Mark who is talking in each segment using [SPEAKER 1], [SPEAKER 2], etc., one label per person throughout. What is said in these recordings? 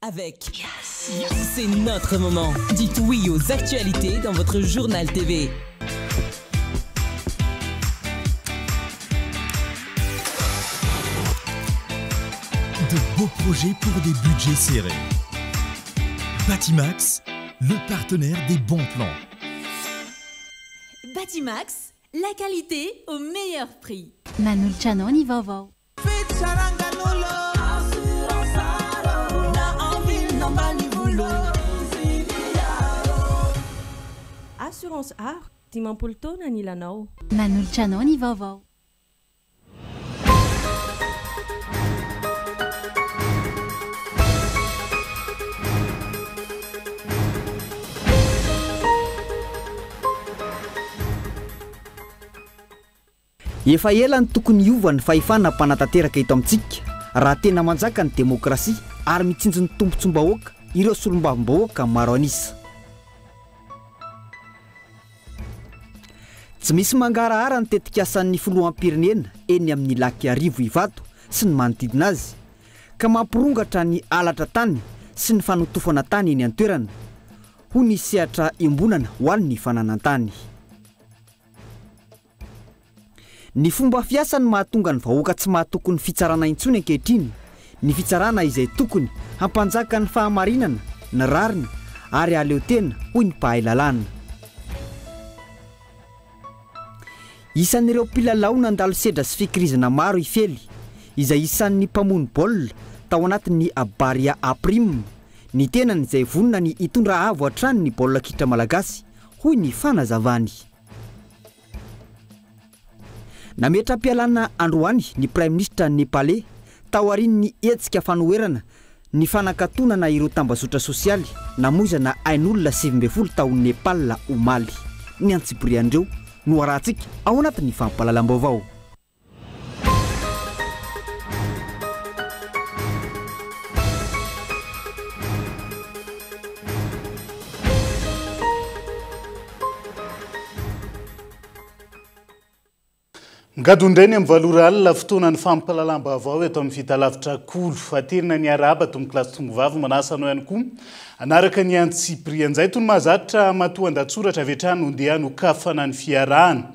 [SPEAKER 1] avec. C'est notre moment. Dites oui aux actualités dans votre journal TV.
[SPEAKER 2] De beaux projets pour des budgets serrés. Batimax, le partenaire des bons plans.
[SPEAKER 3] Batimax, la qualité au meilleur prix.
[SPEAKER 4] Manul Chanoni Vavo.
[SPEAKER 3] Assurance Art, Timampulto Nanilanao.
[SPEAKER 4] Manul Chanoni Vavo.
[SPEAKER 5] Efa ela ny tokony hiovany fahefana mpanatateraka eto amintsika raha tena manjaka ny demokrasia ary mitsinjo ny tombontsom-bahoaka ireo solombavam-bahoaka maro anisa. Tsy misy mangarahara ny tetikasan'ny filoham-pirenena eny amin'ny laky arivo Ivato sy ny manodidina azy ka mampirongatra ny alatra tany sy ny fanotofana tany eny an-toerana ho ny sehatra imbonana ho an'ny fananantany. Ny fomba fiasa ny mahatonga ny vahoaka tsy mahatokony fitsarana intsony ankehitriny, ny fitsarana izay tokony hampanjaka ny fahamarinana, ny rariny ary aleo tena hoy ny mpahay lalàna. Isan'ireo mpilalao nandalo sedra sy fikirizana maro ifely izay isan'ny mpamono baolina tao anatin'ny Abaria Aprim, ny tenany izay vonona ny hitondra avo hatrany ny baolina kitra malagasy hoy ny fanazavany. Nametra-pialana androany ny Prime Ministre Nepalais tao aorian'ny hetsika fanoherana ny fanakatonana ireo tambazotra sosialy namonjana ain'olona 70 taon'ny Nepal omaly. Ny antsibriandreo no arahantsika ao anatin'ny fampahalalam-baovao.
[SPEAKER 6] Ngadondreny amin'ny valora alina fotoanan'ny fampahalalam-baovao eto amin'ny fitalavitra kolo faterina ny araba tomy kilasy tombovavy manasanao ihany koa anaraka ny antsiprianjay tony mahazatra matoan-datsoratra avetrano ndeha no kafana ny fiarahana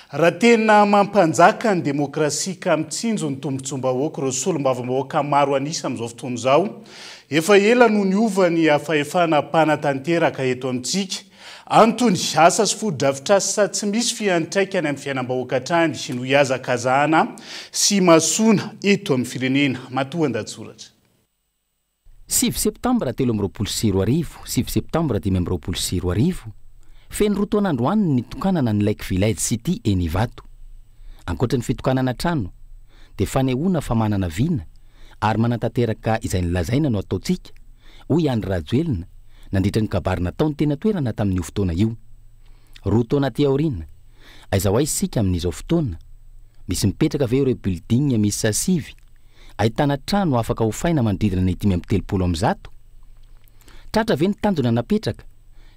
[SPEAKER 6] raha tena mampanjaka ny demokrasia ka mitsinjo ny tombontsom-bahoaka ireo solombavam-bahoaka maro anisa amin'izao fotoana izao efa ela no niovany fahefana mpanatanteraka eto amintsika Antony asa sy fodrafitrasa tsy misy fiantraikany amin'ny fiainam-bahoaka hatrany no hiazakazahana sy masona eto amin'ny firenena matoan-datsoratra.
[SPEAKER 7] 9 septambra 2024, 9 septambra 2024, feno roa taonandro any nitokanana ny Lake Village City eny Ivato. Ankoatran'ny fitokanana trano, dia fanehoana fa manana vina ary manantanteraka izay nilazaina no ataontsika hoy Andry Rajoelina nandritra ny kabarina taony tena toerana tamin'io fotoana io. Roa taona aty aoriana, aiza ho aiza isika amin'izao fotoana, misy mipetraka ve ireo building misy sasivy, ahitana trano afaka hofaina manodidina ny 530. Tratra ve ny tanjona napetraka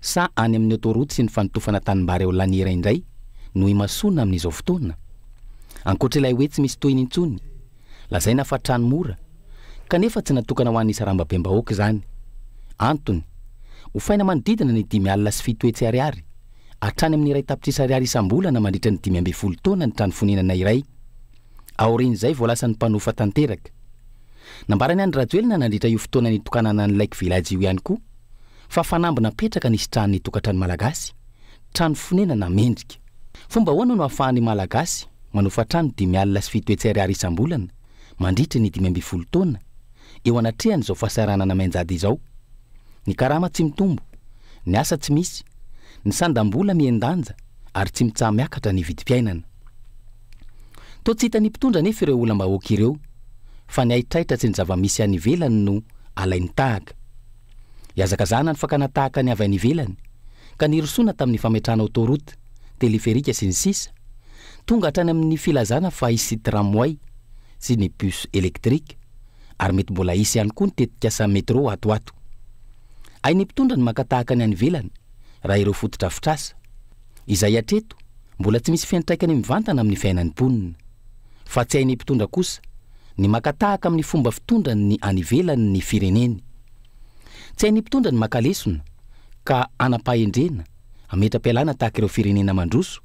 [SPEAKER 7] sa any amin'ny autoroute sy ny fanotofana tanimbary eo laniera indray no himasona amin'izao fotoana. Ankoatra ilay hoe tsy misy tohiny intsony, lazaina fa trano mora kanefa tsy natokana ho an'ny sarambabem-bahoaka izany. Antony hofaina manodidina ny 5.7 ariary hatrany amin'ny 2 ariary isam-bolana mandritra ny 5 taona ny trano fonenana iray. Aorian'izay voalasa ny mpanofa tanteraka. Nambarany Andry Rajoelina nandritra io fotoana nitokanana ny Lake Village io ihany koa fa fanambina petraka nisy trano nitokatrano malagasy, trano fonenana mendrika. Fomba ahoana no ahafahan'ny malagasy manofa trano 5.7 ariary isam-bolana mandritra ny 5 taona eo anatrehany izao fahasaranana mainjady izao. Ny karama tsy mitombo, ny asa tsy misy, ny sandam-bola miendanja ary tsy mitsaha miakatra ny vidim-piainana. Toa tsy hita ny mpitondra nefa ireo olam-bahoaka ireo fa ny aitraitra sy ny zava-misy any ivelany no alainy tahaka. Hiazakazahana ny fakana tahaka ny avy any ivelany ka nirosoana tamin'ny fametrahana autoroute, teleferika sy ny sisa tonga hatrany amin'ny filazana fa hisy tramway sy ny bus électrique ary mety mbola hisy ihany koa ny tetikasa métro atoato. Ay ny mpitondra ny makatahaka ny any ivelany raha ireo fotodrafitrasa izay hatreto mbola tsy misy fiantraikany mivantana amin'ny fiainan'ny mponina fa tsy ay ny mpitondra kosa ny makatahaka amin'ny fomba fitondra ny any ivelany ny fireneny. tsy hainy mpitondra ny makalesona ka anam-pahendrena ametra-pialana tahaka ireo firenena mandroso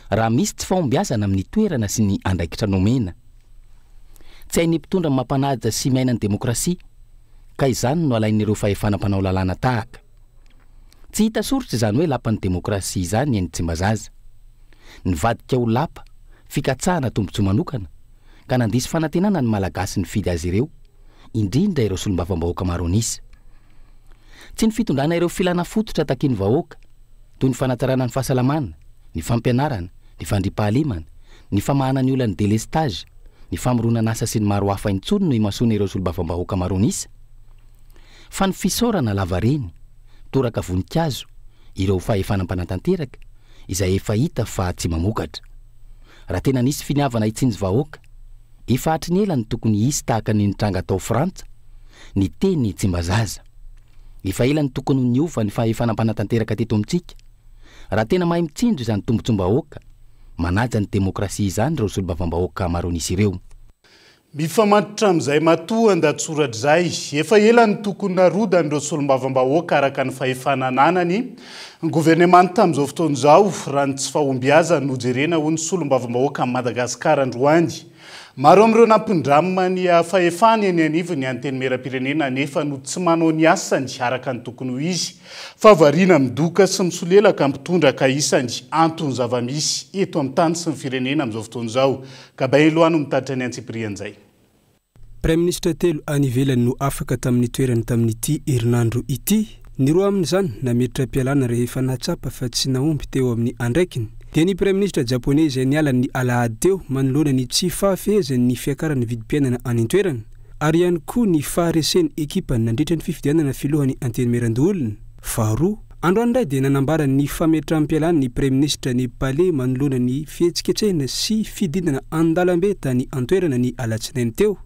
[SPEAKER 7] raha misy tsy fahombiazana amin'ny toerana sy ny andraikitra nomena. Tsy hainy mpitondra mampanaja sy miaina ny demokrasia ka izany no alain'ireo fahefanam-panao lalàna tahaka. Tsy hita soritra izany hoe lapan'ny demokrasia izany eny Tsimbazaza. Nivadika ho lapa fikatsahana tombontsoa manokana ka nandisy fanantenana ny malagasy ny fidy azy ireo, indrindra ireo solombavam-bahoaka maro anisa. Tsy ny fitondrana ireo filana fototra takiany vahoaka toy ny fanatsarana ny fahasalamana, ny fampianarana, ny fandriampahalemana, ny famahana ny olana délestage, ny famoronana asa sy ny maro hafa intsony no imasoana ireo solombavam-bahoaka maro anisa. Fa ny fisaorana lavareny, toraka voninkazo, ireo fahefanam-panatanteraka izay efa hita fa tsy mamokatra. Raha tena nisy finiavana itsinjy vahoaka, efa hatry ny ela ny tokony hisy tahaka ny nitranga tao Frantsa, ny teny Tsimbazaza. Efa ela ny tokony niova ny fahefanam-panatanteraka teto amintsika. Raha tena mahay mitsindry izany tombontsom-bahoaka, manaja ny demokrasia izany ireo solombavam-bahoaka maro anisy ireo.
[SPEAKER 6] Mifamatotra amin'izay matoa an-datsoratra izay, efa ela ny tokony narodana ireo solombavam-bahoaka araka ny fahefanananany. Ny gouvernement tamin'izao fotoana izao raha ny tsy fahombiazana no jerena ho ny solombavam-bahoaka amin'ny Madagasikara androany. Maro amin'ireo nampindramina ny fahefana eny anivony any teny meram-pirenena nefa no tsy manao ny asany araka ny tokony ho izy. Fa variana midoka sy misolelaka mpitondra ka isany antony zava-misy eto amin'ny tany sy ny firenena amin'izao fotoana izao. Kabay Loano mitatra ny Antsiprian'izay.
[SPEAKER 8] Prime ministre telo any ivelany no afaka tamin'ny toerany tamin'ity herinandro ity. Ny roa amin'izany nametra-pialana rehefa natsapa fa tsy nahomby teo amin'ny andraikiny. Dia ny Prime ministre japonais izay niala ny alahady teo manoloana ny tsy fahafehezany ny fiakaran'ny vidim-piainana any an-toerana, ary ihany koa ny fahareseny ekipa nandritra ny fifidianana filohany anteny meran-doolona. Faharoa, androany indray dia nanambara ny fametram-pialana ny Prime ministre ny Palais manoloana ny fihetsiketsehana sy fidinana an-dalambe tany an-toerana ny alatsinainy teo.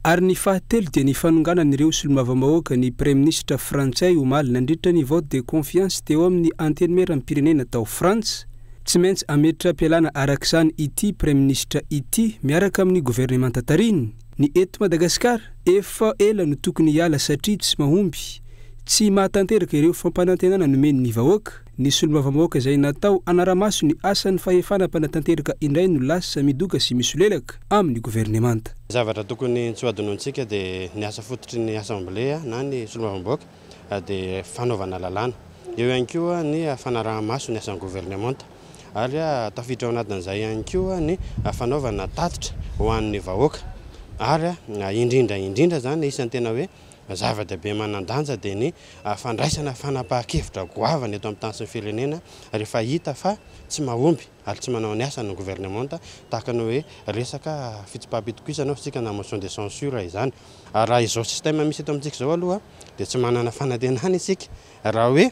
[SPEAKER 8] Ary ny fahatelo dia ny fanonganan'ireo solombavam-bahoaka ny Prime ministre frantsay omaly nandritra ny vote de confiance teo amin'ny anteny meram-pirenena tao Frantsa. Tsy maintsy ametra-pialana arak'izany ity Prime ministre ity miaraka amin'ny gouvernement tatariny. Ny eto Madagasikara efa ela no tokony hiala satria tsy mahomby, tsy mahatanteraka ireo fampanantenana nomeny ny vahoaka. Ny solombavam-bahoaka izay natao anaramaso ny asan'ny fahefanam-panatanteraka indray no lasa midoka sy misolelaka amin'ny gouvernement.
[SPEAKER 9] Zavatra tokony tsy hoadinontsika dia ny asa fototry ny assemblée na ny solombavam-bahoaka dia fanaovana lalàna. Eo ihany koa ny fanarahamaso ny asan'ny gouvernement. Ary tafiditra ao anatin'izay ihany koa ny fanaovana tatitra ho an'ny vahoaka. Ary indrindra zany isan'ny tena hoe zava-dehibe manan-danja dia ny fandraisana fanapahan-kevitra goavana eto amin'ny tany sy ny firenena rehefa hita fa tsy mahomby ary tsy manao ny asany gouvernement tahaka ny hoe resaka fitsipaham-pitokisana sika na motion de censure izany. Raha izao système misy eto amintsika izao aloha dia tsy manana fanantenana isika raha hoe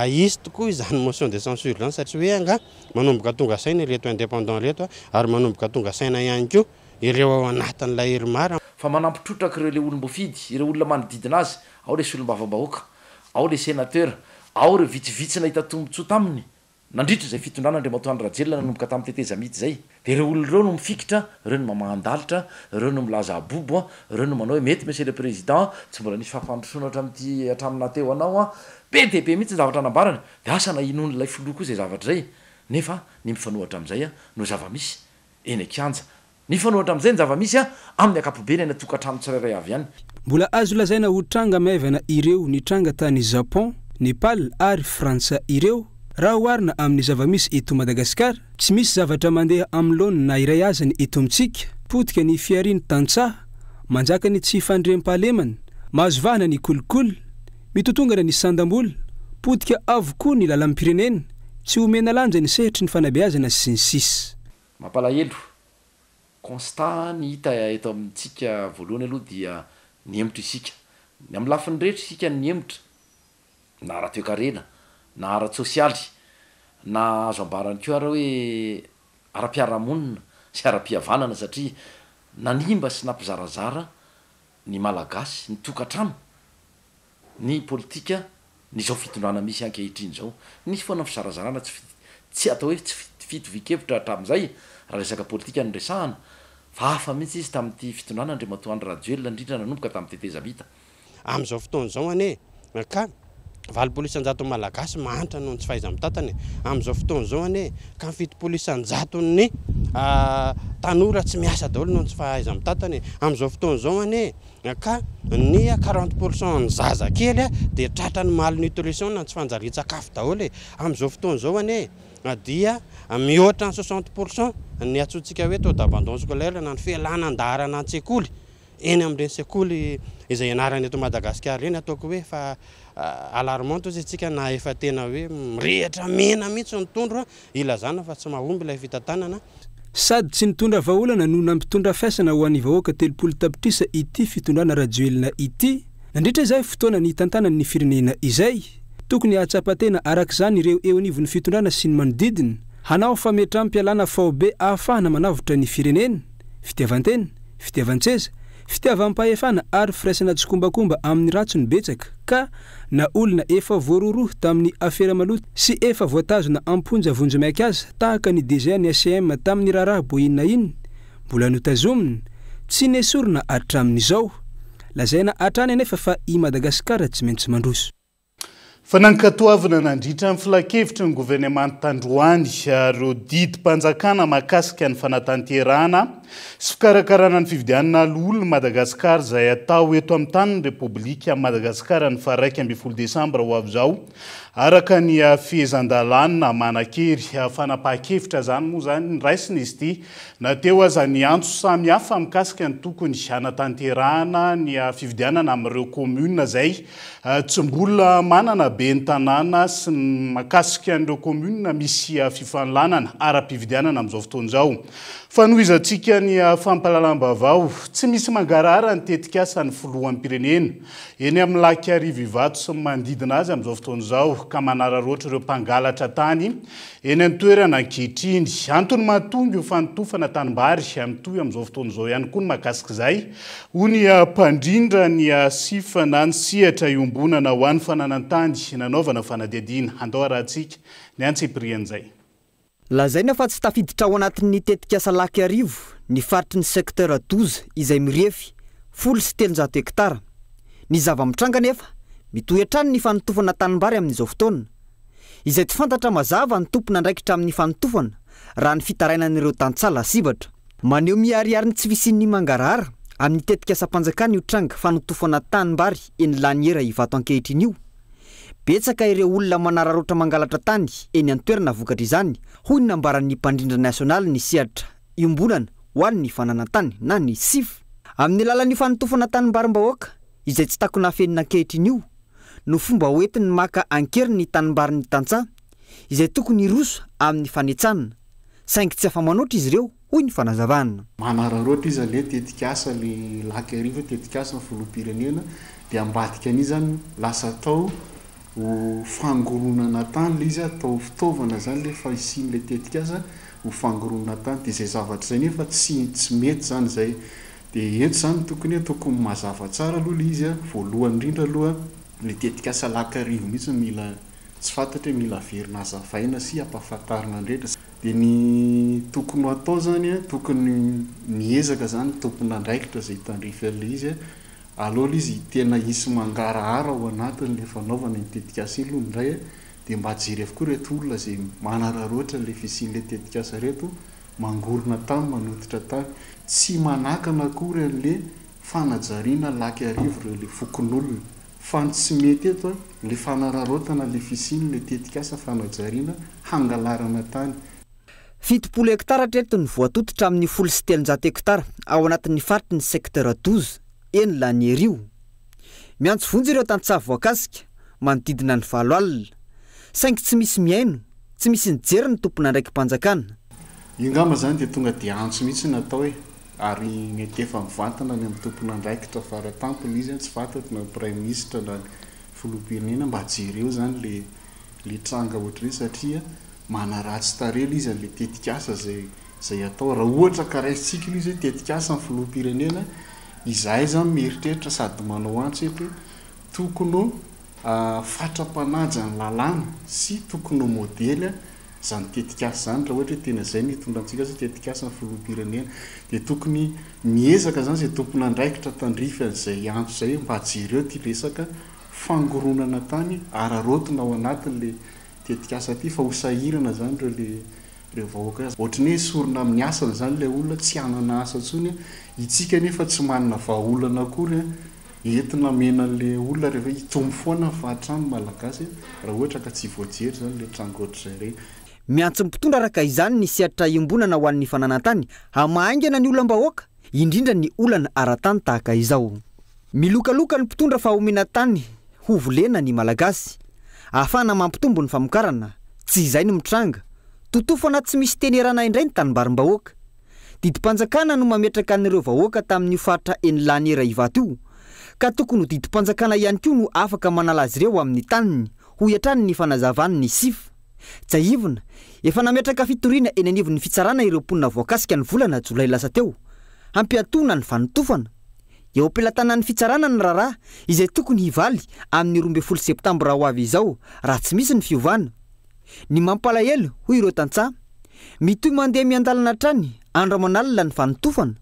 [SPEAKER 9] izy tokoa izany motion de censure izany satria hoe anga manomboka tonga saina ireto indépendant reto ary manomboka tonga saina ihany koa ireo ao anatin'ilay hery mara.
[SPEAKER 10] Fa manampitrotraka ireo le olom-bofidy, ireo olona manodidina azy, ao le solombavam-bahoaka, ao le sénateur, ao ireo vitsivitsina hita tombontsoa taminy. Nandritra izay fitondrana Andriamatoa Rajelina nanomboka tamin'ny teteza mity izay. Dia ireo olona ireo no mifikitra, ireo no mamandalitra, ireo no milaza abobo, ireo no manao hoe mety monsieur le président, tsy mbola nisy fahampandrosoana hatramin'ity hatramina teo anao be dia be mihitsy zavatra anambarana. Dia asa na inon'ilay filoha koa izay zavatra izay. Nefa ny mifanohatra amin'izay no zava-misy eny an-kianja. Ny fanohatra amin'izay ny zava-misy amin'ny ankapobeny any tokantrano tsirairay avy ihany.
[SPEAKER 8] Mbola azo lazaina ho tranga maivana ireo ny tranga tany Japon, Nepal ary Frantsa ireo. Raha oharina amin'ny zava-misy eto Madagasikara, tsy misy zavatra mandeha amin'ny laona na iray azany eto amintsika. Potika ny fiariny tantsaha, manjaka ny tsy fandriam-pahalemana, mahazovahana ny kolikoly, mitotongana ny sandam-bola, potika avokoa ny lalam-pirenena, tsy omena lanja ny sehitry ny fanabeazana sy ny sisa.
[SPEAKER 10] Mampalahelo. Constat ny hita eto amintsika voalohany aloha dia nihemotra isika. Ny amin'ny lafiny rehetra isika nihemotra. Na ara-toekarena, na ara-tsosialy, na azo ambarany koa ara hoe ara-piarahamonina sy ara-pihavanana satria nanimba sy nampizarazara ny malagasy, ny tokantrano, ny politika, ny zao fitondrana misy ankehitriny zao. Nisy foana fizarazarana tsy atao hoe tsy fitovikevitra hatramin'izay raha resaka politika ny resahana. Fa hafa mihitsy izy tamin'ity fitondrana Andriamatoa Rajelina indrindra nanomboka tamin'ny teteza mita.
[SPEAKER 9] Amin'izao fotoana izao ane ka valpolisanjato malagasy mahantra noho tsy fahaiza mitatany amin'izao fotoana zao ane ka fitopolisanjato ny tanora tsy miasa daholo noho tsy fahaiza mitatany amin'izao fotoana zao ane ka ny 40% ny zaza kely dia tratrany malnutrition na tsy fanjarian-tsakafo daholo amin'izao fotoana zao ane dia mihoatra ny 60% ny atsotsika hoe taux d'abandon scolaire na ny fialanandarana an-tsekoly eny amin'ireny sekoly izay ianarany eto Madagasikara reny ataoko hoe fa alarmante izy tsika na efa tena hoe mirehatra mena mihitsy ny tondro ilazana fa tsy mahomby ilay fitantanana
[SPEAKER 8] sady tsy nitondra vahaolana no nampitondra fiasana ho an'ny vahoaka 3 tapitrisa ity fitondrana radioelina ity nandritra izay fotoana ny tantanany ny firenena izay tokony hatsapatena arak'izany ireo eo anivon'ny fitondrana sy ny manodidina hanao fametram-pialana faobe ahafahana manavotra ny firenena fitiavan-tena fitiavan-tseza fitiavam-pahefana ary firaisana tsokombakomba amin'ny ratsony betsaka ka na olona efa voaroroa tamin'ny afera maloto sy efa voatazona amponja vonjomaiky aza tahaka ny DG ny ACM tamin'ny raharaha boinina iny mbola notazomina tsy nesorina hatramin'izao lazaina hatrany anefa fa i Madagasikara tsy maintsy mandroso
[SPEAKER 6] fa nankatoavana nandritra amin'ny filakevitra ny gouvernement Tandroany reo didim-panjakana mahakasika ny fanatanterahana sy fikarakarana ny fifidianana olona Madagasikara izay atao eto amin'ny tanin'ny Repoblika Madagasikara ny faha 1 Desambra ho avy izao araka ny fehezan-dalàna manakery fanapahan-kevitra zany moa zany raisina izy ity nateo aza ny antso samy hafa mikasika ny tokony hanatanterahana ny fifidianana amin'ireo commune izay tsy mbola manana be ny tanàna sy ny makasika an'ireo commune misy fifanlanana ara-pifidianana amin'izao fotoana izao fanohizantsika ny fampahalalam-baovao tsy misy mangarara ny tetika asa ny filohan'ny pirenena eny amin'ny laky arivo ivato sy manodidina azy amin'izao fotoana izao ka manararoatra ireo mpangalatra tany eny amin'ny toerana ankehitriny antony mahatonga io fanotofana tanimbary amin'itoy amin'izao fotoana izao ihany koa ny mahakasika izay hoy ny mpandrindra ny sifana ny sihatra iombonana ho an'ny fananantany nanaovana fanadiadiana andao rahantsika ny antsipirian'izay
[SPEAKER 5] lazaina fa tsy tafiditra ao anatin'ny tetika asa laky arivo ny faritry ny secteur 12 izay mirefy 700 hektara ny zava-mitranga nefa mitoetrany ny fanotofana tanimbary amin'izao fotoana izay tsy fantatra mazava ny tompona andraikitra amin'ny fanotofana raha ny fitarainan'ireo tantsala sivatra maneho miariary ny tsy visin'ny mangarahara amin'ny tetika asa-panjakana io tranga fanotofana tanimbary eny laniera ivato ankehitriny io betsaka ireo olona manararoatra mangalatra tany eny an-toerana vokatra izany hoy ny nambaran'ny mpandrindra nasionaly ny sihatra iombonana ho an'ny fananantany na ny SIF amin'ny alalan'ny fanotofana tanimbarim-bahoaka izay tsy takona afenina ankehitriny io no fomba hoentiny maka ankery ny tanimbarin'ny tantsaha izay tokony iroso amin'ny fanetsanana saingy tsy afa-manoatra izy ireo hoy ny fanazavana
[SPEAKER 11] manararoatra izy le tetikasa le laky arivo tetikasa ny filoham-pirenena dia ambadika an'izy zany lasa tao ho fangoronana tany le izy atao fitaovana zany le fa isin' le tetikasa ho fangoronana tany dia izay zavatra zay nefa tsy mety zany zay dia eto zany tokony mazava tsara aloha le izy voalohany indrindra aloha le tetikasa laky arivo mihitsy mila tsy fantatra mila verina azavaina sy ampahafantarina andretra dia ny tokony atao zany tokony miezaka zany tompony andraikitra zay hitandrify an'le izy aloha izy tena isy mangarahara ao anatin'le fanaovana ny tetikasa iny aloha indray dia mba jery avokoa reto olona zay manararoatra le fisian'le tetikasa reto mangorona tany manototra tany tsy manakana akory an'le fanajariana laky arivo reo le fokon'olona fa tsy mety eto le fanararoatana le fisiany le tetikasa fanajariana hangalarana tany
[SPEAKER 5] 70 hektara treto ny voatototra amin'ny 700 hektara ao anatin'ny faritry ny secteur 12 eny lanierio miantso vonjy ireo tantsaha voakasika manodidina ny valo alina saingy tsy misy miaino tsy misy nijery ny tompona ndraiky mpanjakana
[SPEAKER 11] ingamba zany dia tonga dia antso mihitsy natao hoe ary mety efa mivantana ny amin'ny tompona andraikitra faratampony izy tsy fantatry na prime ministre na filoham-pirenena mba jereo zany le tranga ohatry satria manaratsy tarely izy le tetikasa zay atao raha ohatra karaisitsika izy tetikasa ny filoham-pirenena izahay zany mieritreritra sady manao antso eto tokony fatrapanaja ny lalàna sy tokony modely zany tetikasa zany raha ohatra hoe tena zay ny tonga antsika sy tetikasa ny filoham-pirenena dia tokony miezaka zany zay tompona andraikitra tandrify an'izay antso zay mba jereo ty resaka fangoronana tany ararotona ao anatin'le tetikasa ty fa hosahirana zany reo vahoaka azy ohatrany hoe sorona amin'ny asana zany le olona tsy anana asa ntsony itsika nefa tsy manana vahaolana akory entina menan'le olona rehefa hitombo foana fahatrano malagasy raha ohatra ka tsy voajery zany le trango ohatr'izay reny
[SPEAKER 5] miantso mpitondra araka izany ny siatra imbonana ho an'ny fananantany hamaingana ny olom-bahoaka indrindra ny olana ara-tany tahaka izao milokaloka ny mpitondra fa homena tany ho volena ny malagasy ahafahana mampitombo ny famokarana tsy izay ny mitranga totofo anaty tsy misy teny erana indray ny tanimbarim-bahoaka didimpanjakana no mametraka an'ireo vahoaka tamin'ny faritra enilany era ivato io ka tokony ho didimpanjakana ihany koa no afaka manala azy ireo amin'ny taniny ho iatrany ny fanazavany ny sif jaivona efa nametraka fitoriana eny anivon'ny fitsarana ireo mponina voakasika ny volana jolay lasa teo hampiatona ny fanotofana eo ampelantanan'ny fitsarana ny raharaha izay tokony hivaly amin'ny 12 septambra ho avy izao raha tsy misy ny fiovana ny mampalahelo hoy ireo tantsaha mitoy mandeha miandalana trany andramanalina ny fanotofana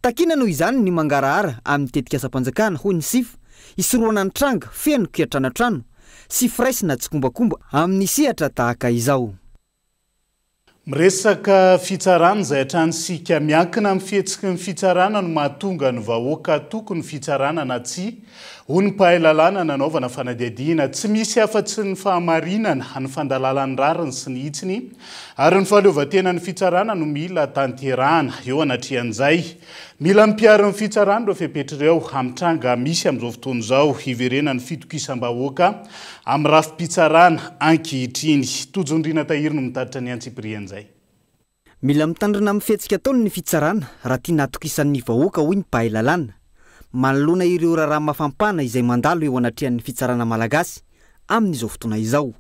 [SPEAKER 5] takina noho izany ny mangarahara amin'ny tetikasa-panjakana hoy ny sif isoroana ny tranga feno kiatrana trano sy firaisina tsy kombakomba amin'ny sehatra tahaka izao
[SPEAKER 6] miresaka fitsarana izay hatranisika miankina amin'ny fihetsiky ny fitsarana no mahatonga ny vahoaka tokony fitsarana na tsy ho ny mpahay lalàna nanaovana fanadihadiana tsy misy afa-tsy ny fahamarinana ny fandalalan'ny rariny sy ny hitsiny ary ny fahaleovantenan'ny fitsarana no mila tanterahana eo anatrian'izay mila mipiaro ny fitsarana ireo fepetr'ireo amin'ny tranga misy amin'izao fotoana izao hiverenany fitokisam-bahoaka amin'ny rafi-pitsarana ankehitriny tojondriana tahiry no mitatitra ny antsiprian'izay
[SPEAKER 5] mila mitandrina amin'ny fihetsika taony ny fitsarana raha tia natokisan'ny vahoaka hoy ny mpahay lalàna manoloana ireo raharaha mafampana izay mandalo eo anatrehan'ny fitsarana malagasy amin'izao fotoana izao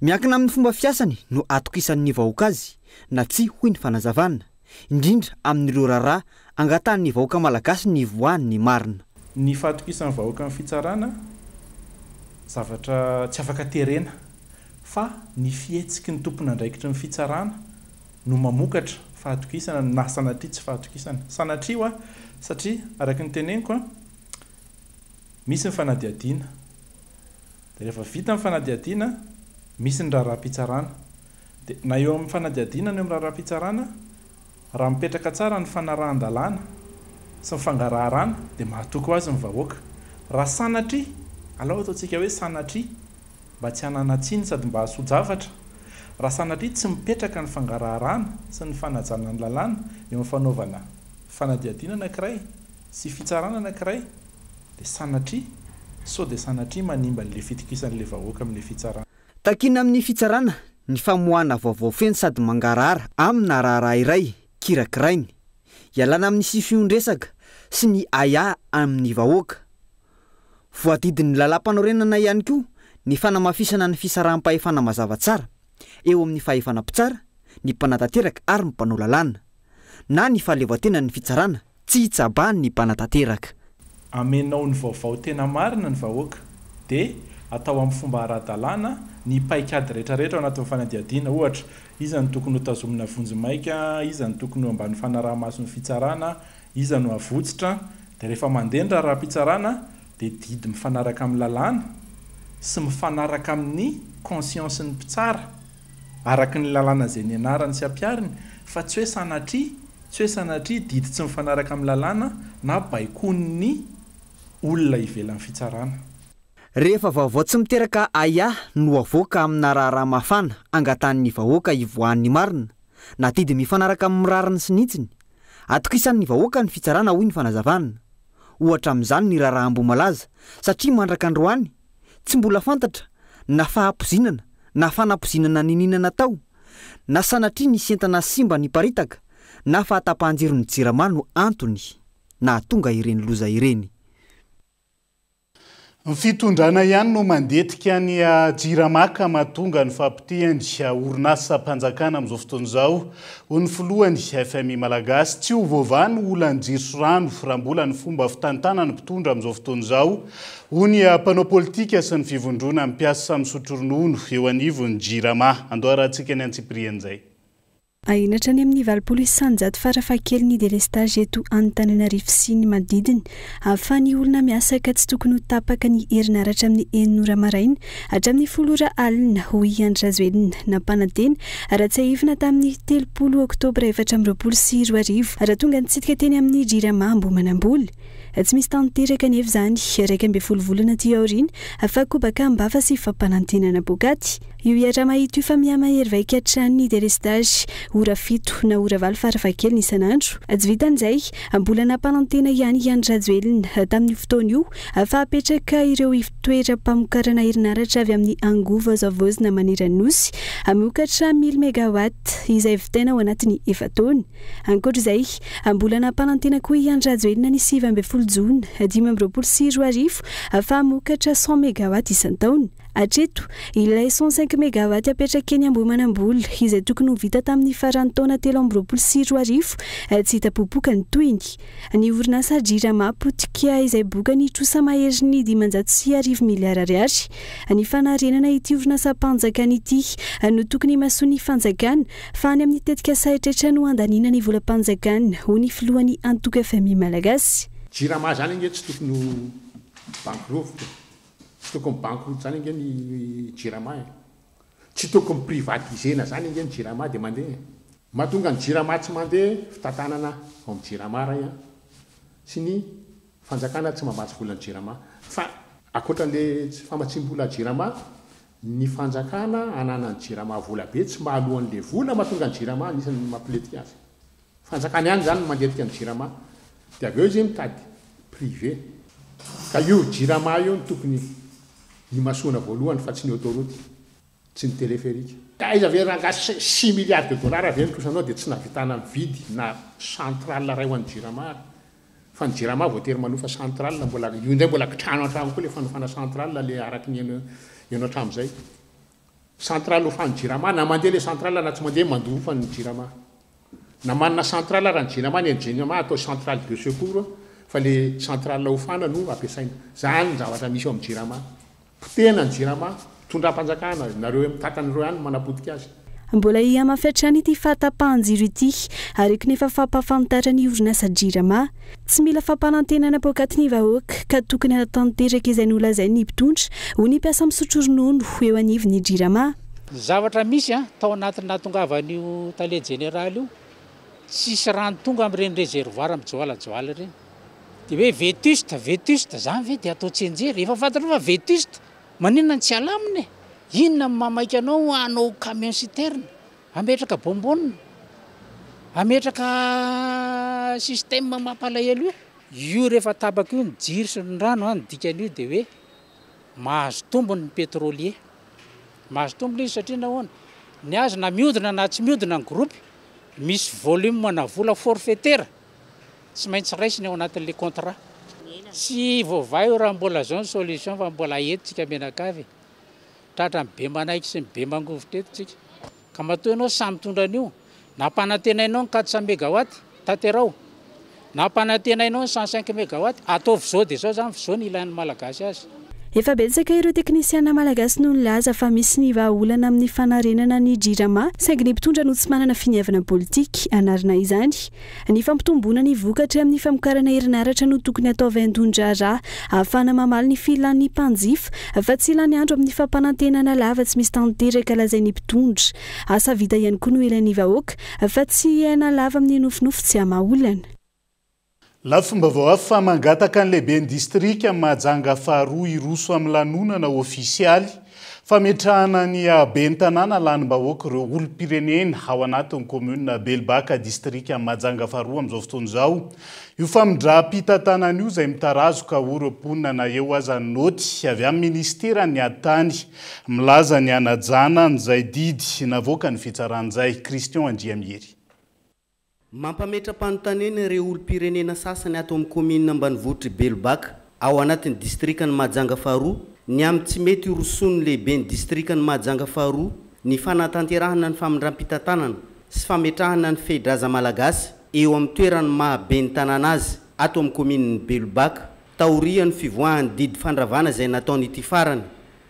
[SPEAKER 5] miankina amin'ny fomba fiasany no atokisan'ny vahoaka azy na tsy hoy ny fanazavana indrindra amin'ireo raharaha angatan'ny vahoaka malagasy ny voan'ny marina
[SPEAKER 12] ny fahatokisan'ny vahoaka amin'ny fitsarana zavatra tsy afaka terena fa ny fihetsiky ny tompona andraikitra ny fitsarana no mamokatra fahatokisana na sanatria tsy fahatokisana sanatria satria araka ny teneniko misy ny fanadihadiana dia rehefa vita ny fanadihadiana misy ny raharaha-pitsarana dia na eo amin'ny fanadihadiana ny amin'ny raharaha-pitsarana raha mipetraka tsara ny fanarahan-dalàna sy ny fangaraharaana dia mahatoky azy ny vahoaka raha sanatria alao ataontsika hoe sanatria mba tsy hananatsiny sady mba hasojavatra raha sanatria tsy mipetraka ny fangaraharaana sy ny fanajana ny lalàna eo amin'ny fanaovana fanadihadiana anankiray sy fitsarana anankiray dia sanatria sao dia sanatria manimba n'le fitokisan'le vahoaka amin'le fitsarana
[SPEAKER 5] takina amin'ny fitsarana ny famoahana vaovao feno sady mangarahara amina raharaha iray kirakirainy ialana amin'ny sifiondresaka sy ny aya amin'ny vahoaka voadidin'ny lalam-panorenana ihany koa ny fanamafisana ny fisarahm-pahefana mazava tsara eo amin'ny fahefana pitsara ny mpanatanteraka ary ny mpanao lalàna na ny fahaleovan-tena ny fitsarana tsy hitsabany ny mpanatanteraka
[SPEAKER 12] amenao ny vaovao tena marina ny vahoaka dia atao amin'ny fomba ara-dalàna ny paikady rehetrarehetra ao anatin'ny fanadihadiana ohatra iza ny tokony ho tazomina vonjimaika iza ny tokony ho ambany fanaraha-mason'ny fitsarana iza no avotsitra dia rehefa mandeha ny raharaha-pitsarana dia didy mifanaraka amin'ny lalàna sy mifanaraka amin'ny conscience ny mpitsara araka ny lalàna izay ny anarany sy ampiariny fa tsy hoe sanatria didy tsy mifanaraka amin'ny lalàna na baikony olona ivelan'ny fitsarana
[SPEAKER 5] rehefa vaovao tsy miteraka aya no avoaka amina raharaha mafana angatan'ny vahoaka ivoan'ny marina na tidy mifanaraka amin'ny rariny sy nitsiny atokisan'ny vahoaka ny fitsarana hoy ny fanazavana ohatra amin'izany ny raharaha ambomalaza satria mandraka androany tsy mbola fantatra na fahampozinana na fanampozinana nininana tao na sanatria ny sentana simba ny paritaka na fahatapahanjero ny jiramano antony na tonga ireny loza ireny
[SPEAKER 6] Fitondrana ihany no mandetika ny Jiramaka mahatonga ny fampitehany orinasa mpanjakana amin'izao fotoana izao. Ny filohany FMI Malagasy tsy ho voavany olany Jirsorano raha mbola ny fomba fitantana ny mpitondra amin'izao fotoana izao. Ny mpanao politika sy ny fivondrona mipiasa misotro ronono eo anivon'ny Jirama. Andoarantsika ny Antsipriany izay.
[SPEAKER 13] Ahinatra ny amin'ny valopolo isanjato farafahakeliny ny delestage eto Antananarivo sy ny manodidina ahafahan'ny olona miasa ka tsy tokony ho tapaka ny herinaratra amin'ny 9 ora maraina hatramin'ny 10 ora alina hoy Andry Rajoelina nampanantena raha tsy ahivina tamin'ny 30 oktobra 2024 raha tonga nitsidika teny amin'ny Jirama Ambohimanamboly. Tsy misy tanteraka nefa zany 12 volana ty aoriana afakobaka ambafa sy fampanantenana bogaty. Io iarama ito fa miamahery vaika hatrany delestage ora 7 na ora 8 farafahakeliny isanandro. Tsy vitan'izay mbola nampanantena ihany Andry Rajoelina tamin'ny fotoana io fa apetraka ireo toeram-pamokarana herinaratra avy amin'ny Angovo Zavozina Maneran'Nosy amokatra 1000 mégawatt izay vitana ao anatin'ny 2 taona. Ankoatr'izay mbola nampanantena koa Andry Rajoelina ny 12 Jona 2024 fa amokatra 100 mégawatt isan-taona. Hatreto ilay 105 mégawatt apetraka eny Ambohimanamboly izay tokony ho vita tamin'ny faran'ny taona 2024 tsy hita popoka ny toyiny. Ny orinasa Jirama potika izay boka ny trosa mahery ny 510 miliara ariary. Ny fanarenana ity orinasa mpanjakana ity no tokony mahasoa ny fanjakana fa any amin'ny tetika sahitrehitra no andanina ny volam-panjakana ho ny filohan'ny antoka FMI Malagasy.
[SPEAKER 14] Jirama zany inge tsy tokony ho bankroft. Tsy tokony bankroft zany inge ny Jirama. Tsy tokony privatisena zany inge ny Jirama dia mandeha. Mahatonga ny Jirama tsy mandeha fitantanana ao amin'ny Jirama raha sy ny fanjakana tsy mamatsy vola ny Jirama. Fa akoatran'le famatsim-bola Jirama, ny fanjakana ananan'ny Jirama vola be tsy mahalohan'le vola mahatonga ny Jirama anisan'ny mampiletika azy. Fanjakana ihany zany mandetika ny Jirama. Dia avy eo izy mitady privé. Ka io Jirama io ny tokony himasoana voalohany fa tsy ny autoroute, tsy ny téléphérique. Ka izy avy rangasy 6 milliards de dollars avy eny kosanao dia tsy navitana mividy na centrale ray ho an'ny Jirama. Fa ny Jirama voatery manofa centrale mbola io indray mbola kitrano an-trano koa le fanofana centrale le araky ny eno hatramin'izay. Centrale ho fan'ny Jirama na mandeha le centrale na tsy mandeha mandofa ny Jirama. Na manana centrale raha ny Jirama ny Jirama atao centrale de secours fa le centrale hofana no ampiasaina. Zany ny zavatra misy ao amin'ny Jirama. Potehana ny Jirama, tondram-panjakana nareo mitantanareo ihany manapotika azy.
[SPEAKER 13] Mbola iamafiatrany ity fahatapahan-jiro ity ary nefa fampafantatra ny orinasa Jirama. Tsy mila fampanantenana pokaty ny vahoaka ka tokony hatanteraka izay nolazainy mpitondra ho ny mpiasa misotro ronono eo anivon'ny Jirama.
[SPEAKER 15] Zavatra misy tao anatin'ny nahatongavan'io tale général io tsisy rano tonga amin'ireny réservoir mijoalajoala ireny. Dia hoe vétuste zany ve dia atao tsenjery. Efa fantatra fa vétuste maninona tsy alamina. Inona mamaika anao anao camion citerne, ametraka bonbonne, ametraka système mampalahelo io. Io rehefa tabaka io ny jiro sy ny rano ny dikan'io dia hoe mahazo tombony ny pétrolier. Mahazo tombony izy satria nahoana ny azy na miodina na tsy miodina ny groupe misy volume na vola forfaitaire tsy maintsy raisiny ao anatin'le contrat. Sy voavay raha mbola zao ny solution fa mbola entsika menakavy. Tratra ny be manaiky sy ny be mangovotra eto tsika. Ka matoa ianao samy tondrany nampanantenainao ny 400 mégawatt taterao. Nampanantenainao ny 105 mégawatt ataovy zao dia zao zany zao ny ilain'ny malagasy azy.
[SPEAKER 13] Efa betsaka ireo teknisiana malagasy no nilaza fa misy ny vahaolana amin'ny fanarenana ny Jirama saingy ny mpitondra no tsy manana finiavana politika anarina izany. Ny fampitomboana ny vokatra amin'ny famokarana herinaratra no tokony atao vaindondra raha ahafahana mamaly ny filan'ny mpanjifa fa tsy ilany andro amin'ny fampanantenana lava tsy misy tanteraka lazain'ny mpitondra. Asa vita ihany koa no ilain'ny vahoaka fa tsy aina lava amin'ny nofinofy tsy hamaolana.
[SPEAKER 6] Lafim-baovao fa mangataka ny lehibe ny distrika Mahajanga faharoa iroso amin'ny lanonana ofisialy fametrahana ny ben'ny tanàna lanim-bahoaka ireo olom-pirenena ao anatin'ny commune Belbaka distrika Mahajanga faharoa amin'izao fotoana izao. Io famindram-pitantanana io izay mitarazoka orom-ponina na eo aza ny noty avy amin'ny ministera ny atany milaza ny anajana izay didy navoaka ny fitsaran'izay. Christian Andriamihery.
[SPEAKER 16] Mampametra-panotanena ireo olom-pirenena sasany ato amin'ny commune Ambanivohitra Belbaka ao anatin'ny distrikany Mahajanga faharoa ny amin'ny tsy mety rosony lehibe ny distrikany Mahajanga faharoa ny fanatanterahana ny famindram-pitantanana sy fametrahana ny fehidraza malagasy eo amin'ny toerany mahabe ny tanàna azy ato amin'ny komininy Belobaka taorian'ny fivoahany didy fandravana izay nataony ity farany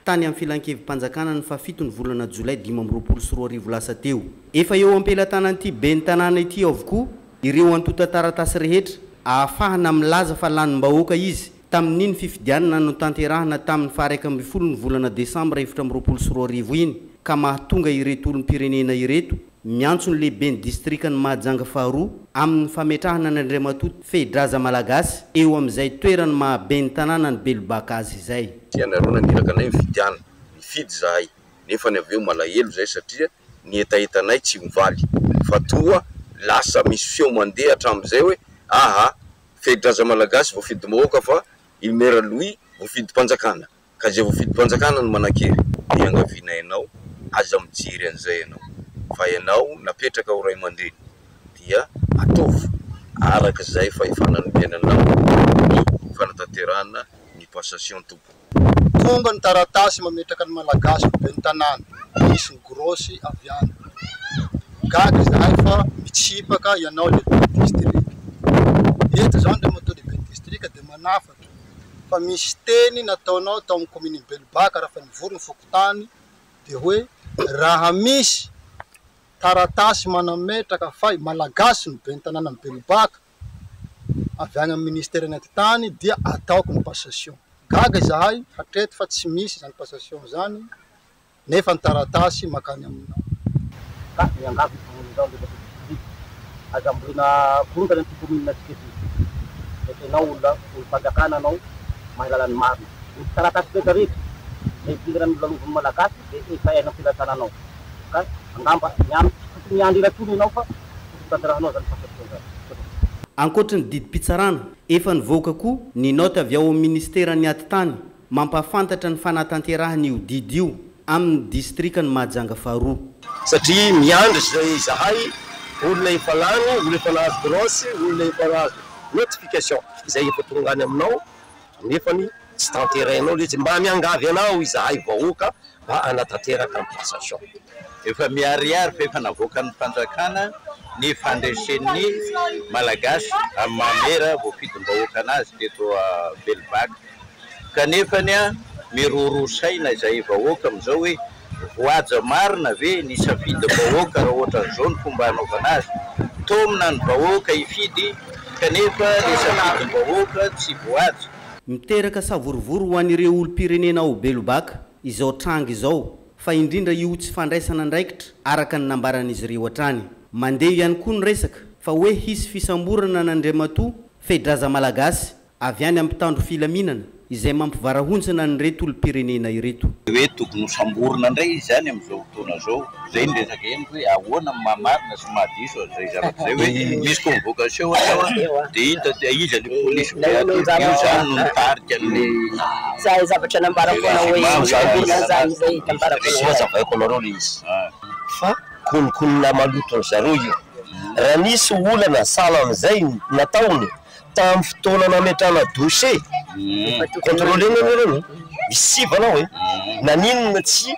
[SPEAKER 16] tany amin'ny filankevim-panjakana ny fafito ny volana Jolay 2024 lasa teo. Efa eo am-pelatanan'ity be ny tanàna ity avokoa ireo antota taratasy rehetra ahafahana milaza fa lanim-bahoaka izy tamin'iny fifidianana no tanterahana tamin'ny faha 1 ny volana Desambra 2024 iny ka mahatonga ireto olom-pirenena ireto miantso ny lehibe ny distrikany Mahajanga faharoa amin'ny fametrahana ny Andriamatoto fehidraza malagasy eo amin'izay toerany mahabe ny tanàna ny Belobaka azy izay.
[SPEAKER 17] Tianareo naniraka anay mifidiana mifidy zahay nefa ny aveo malahelo zay satria ny etaetanay tsy mivaly fa toa lasa misy feo mandeha hatramin'izay hoe aha fehidraza malagasy voafidy mahoaka fa Ilmera Louis voafidy mpanjakana ka zay voafidy mpanjakana no manakery iangaviana ianao aza mijery an'izay ianao fa ianao napetraka ho ray aman-dreny dia ataovy araka izay fa ifananomenanao ny fanatanterahana ny passation tompo.
[SPEAKER 18] Tonga ny taratasy mametraka ny malagasy be ny tanàna misy ny grosy aviana gaga zahay fa mitsipaka ianao lehibe district eto zao Andriamatoto lehibe district dia manafatra fa misy teny nataonao tao amin'ny kominy Belobaka raha fa nivory ny fokotany dia hoe raha misy taratasy manametraka fa malagasy no be ny tanàna ny Belobaka avy any amin'ny ministère ny antitany dia ataoko ny passation. Gaga zahay hatreto fa tsy misy zany passation zany nefa ny taratasy makany aminao.
[SPEAKER 19] Ka miangavy ifamonizao le district azambolina korontana ny komina tsikety enao olo-panjakana anao mahalala ny marina ny taratasy rehetrarehetra lehibilana amin'ny laloviny malagasy dia efa hainao filatananao ka angamba miandry ratony ianao fa tanteranao zany passation zany.
[SPEAKER 16] Ankoatra ny didim-pitsarana efa nivoaka koa ny nota avy ao amin'ny ministera ny atitany mampafantatra ny fanatanterahana io didy io amin'ny distrikany Mahajanga faharoa
[SPEAKER 20] satria miandry zay zahay olona efa lany olona efa nahazo grosy olona efa nahazo notification izay efa tongany aminao nefany tsy tanterainao letsy mba miangavy anao izahay vahoaka mba anatanteraka ny passation.
[SPEAKER 21] Efa miariary fa efa navoaka ny mpanjakana ny fandresen'ny malagasy amin'ny mamera voafidim-bahoaka anazy teto Belobaka kanefany a mirorosaina izay vahoaka amin'izao hoe voaja marina ve ny safidy vahoaka raha ohatra n'izao ny fomba anaovana azy tomina ny vahoaka ifidy kanefa ny safidy vahoaka tsy voaja.
[SPEAKER 16] Miteraka savorovory ho an'ireo olom-pirenena ao Belobaka izao tranga izao fa indrindra io tsy fandraisana andraikitra araka ny nambaran'izy ireo hatrany. Mandeha ihany koa ny resaka fa hoe hisy fisamborana n'Andriamatoto fehidraza malagasy avy any amin'ny mpitandro filaminana izay mampivarahontsana ny reto olom-pirenena ireto.
[SPEAKER 21] Hoe tokony ho samborina indray izy zany amin'izao fotoana zao zay ny resaka eny hoe ahoana mamarina sy mahadiso zay zavatra zay hoe misy convocation atao dia hita iza le polisy io zany no nitarika amin'ny
[SPEAKER 22] zay zavatra nambarampoana hoe samborina zany zay tambarampoana
[SPEAKER 20] zavaiko anareo le izy fa konikonina malotony zareo io raha nisy olana sala amin'izay nataony tamin'ny fotoana nametrana dossier contrôlena anareo misivana hoe naninona tsy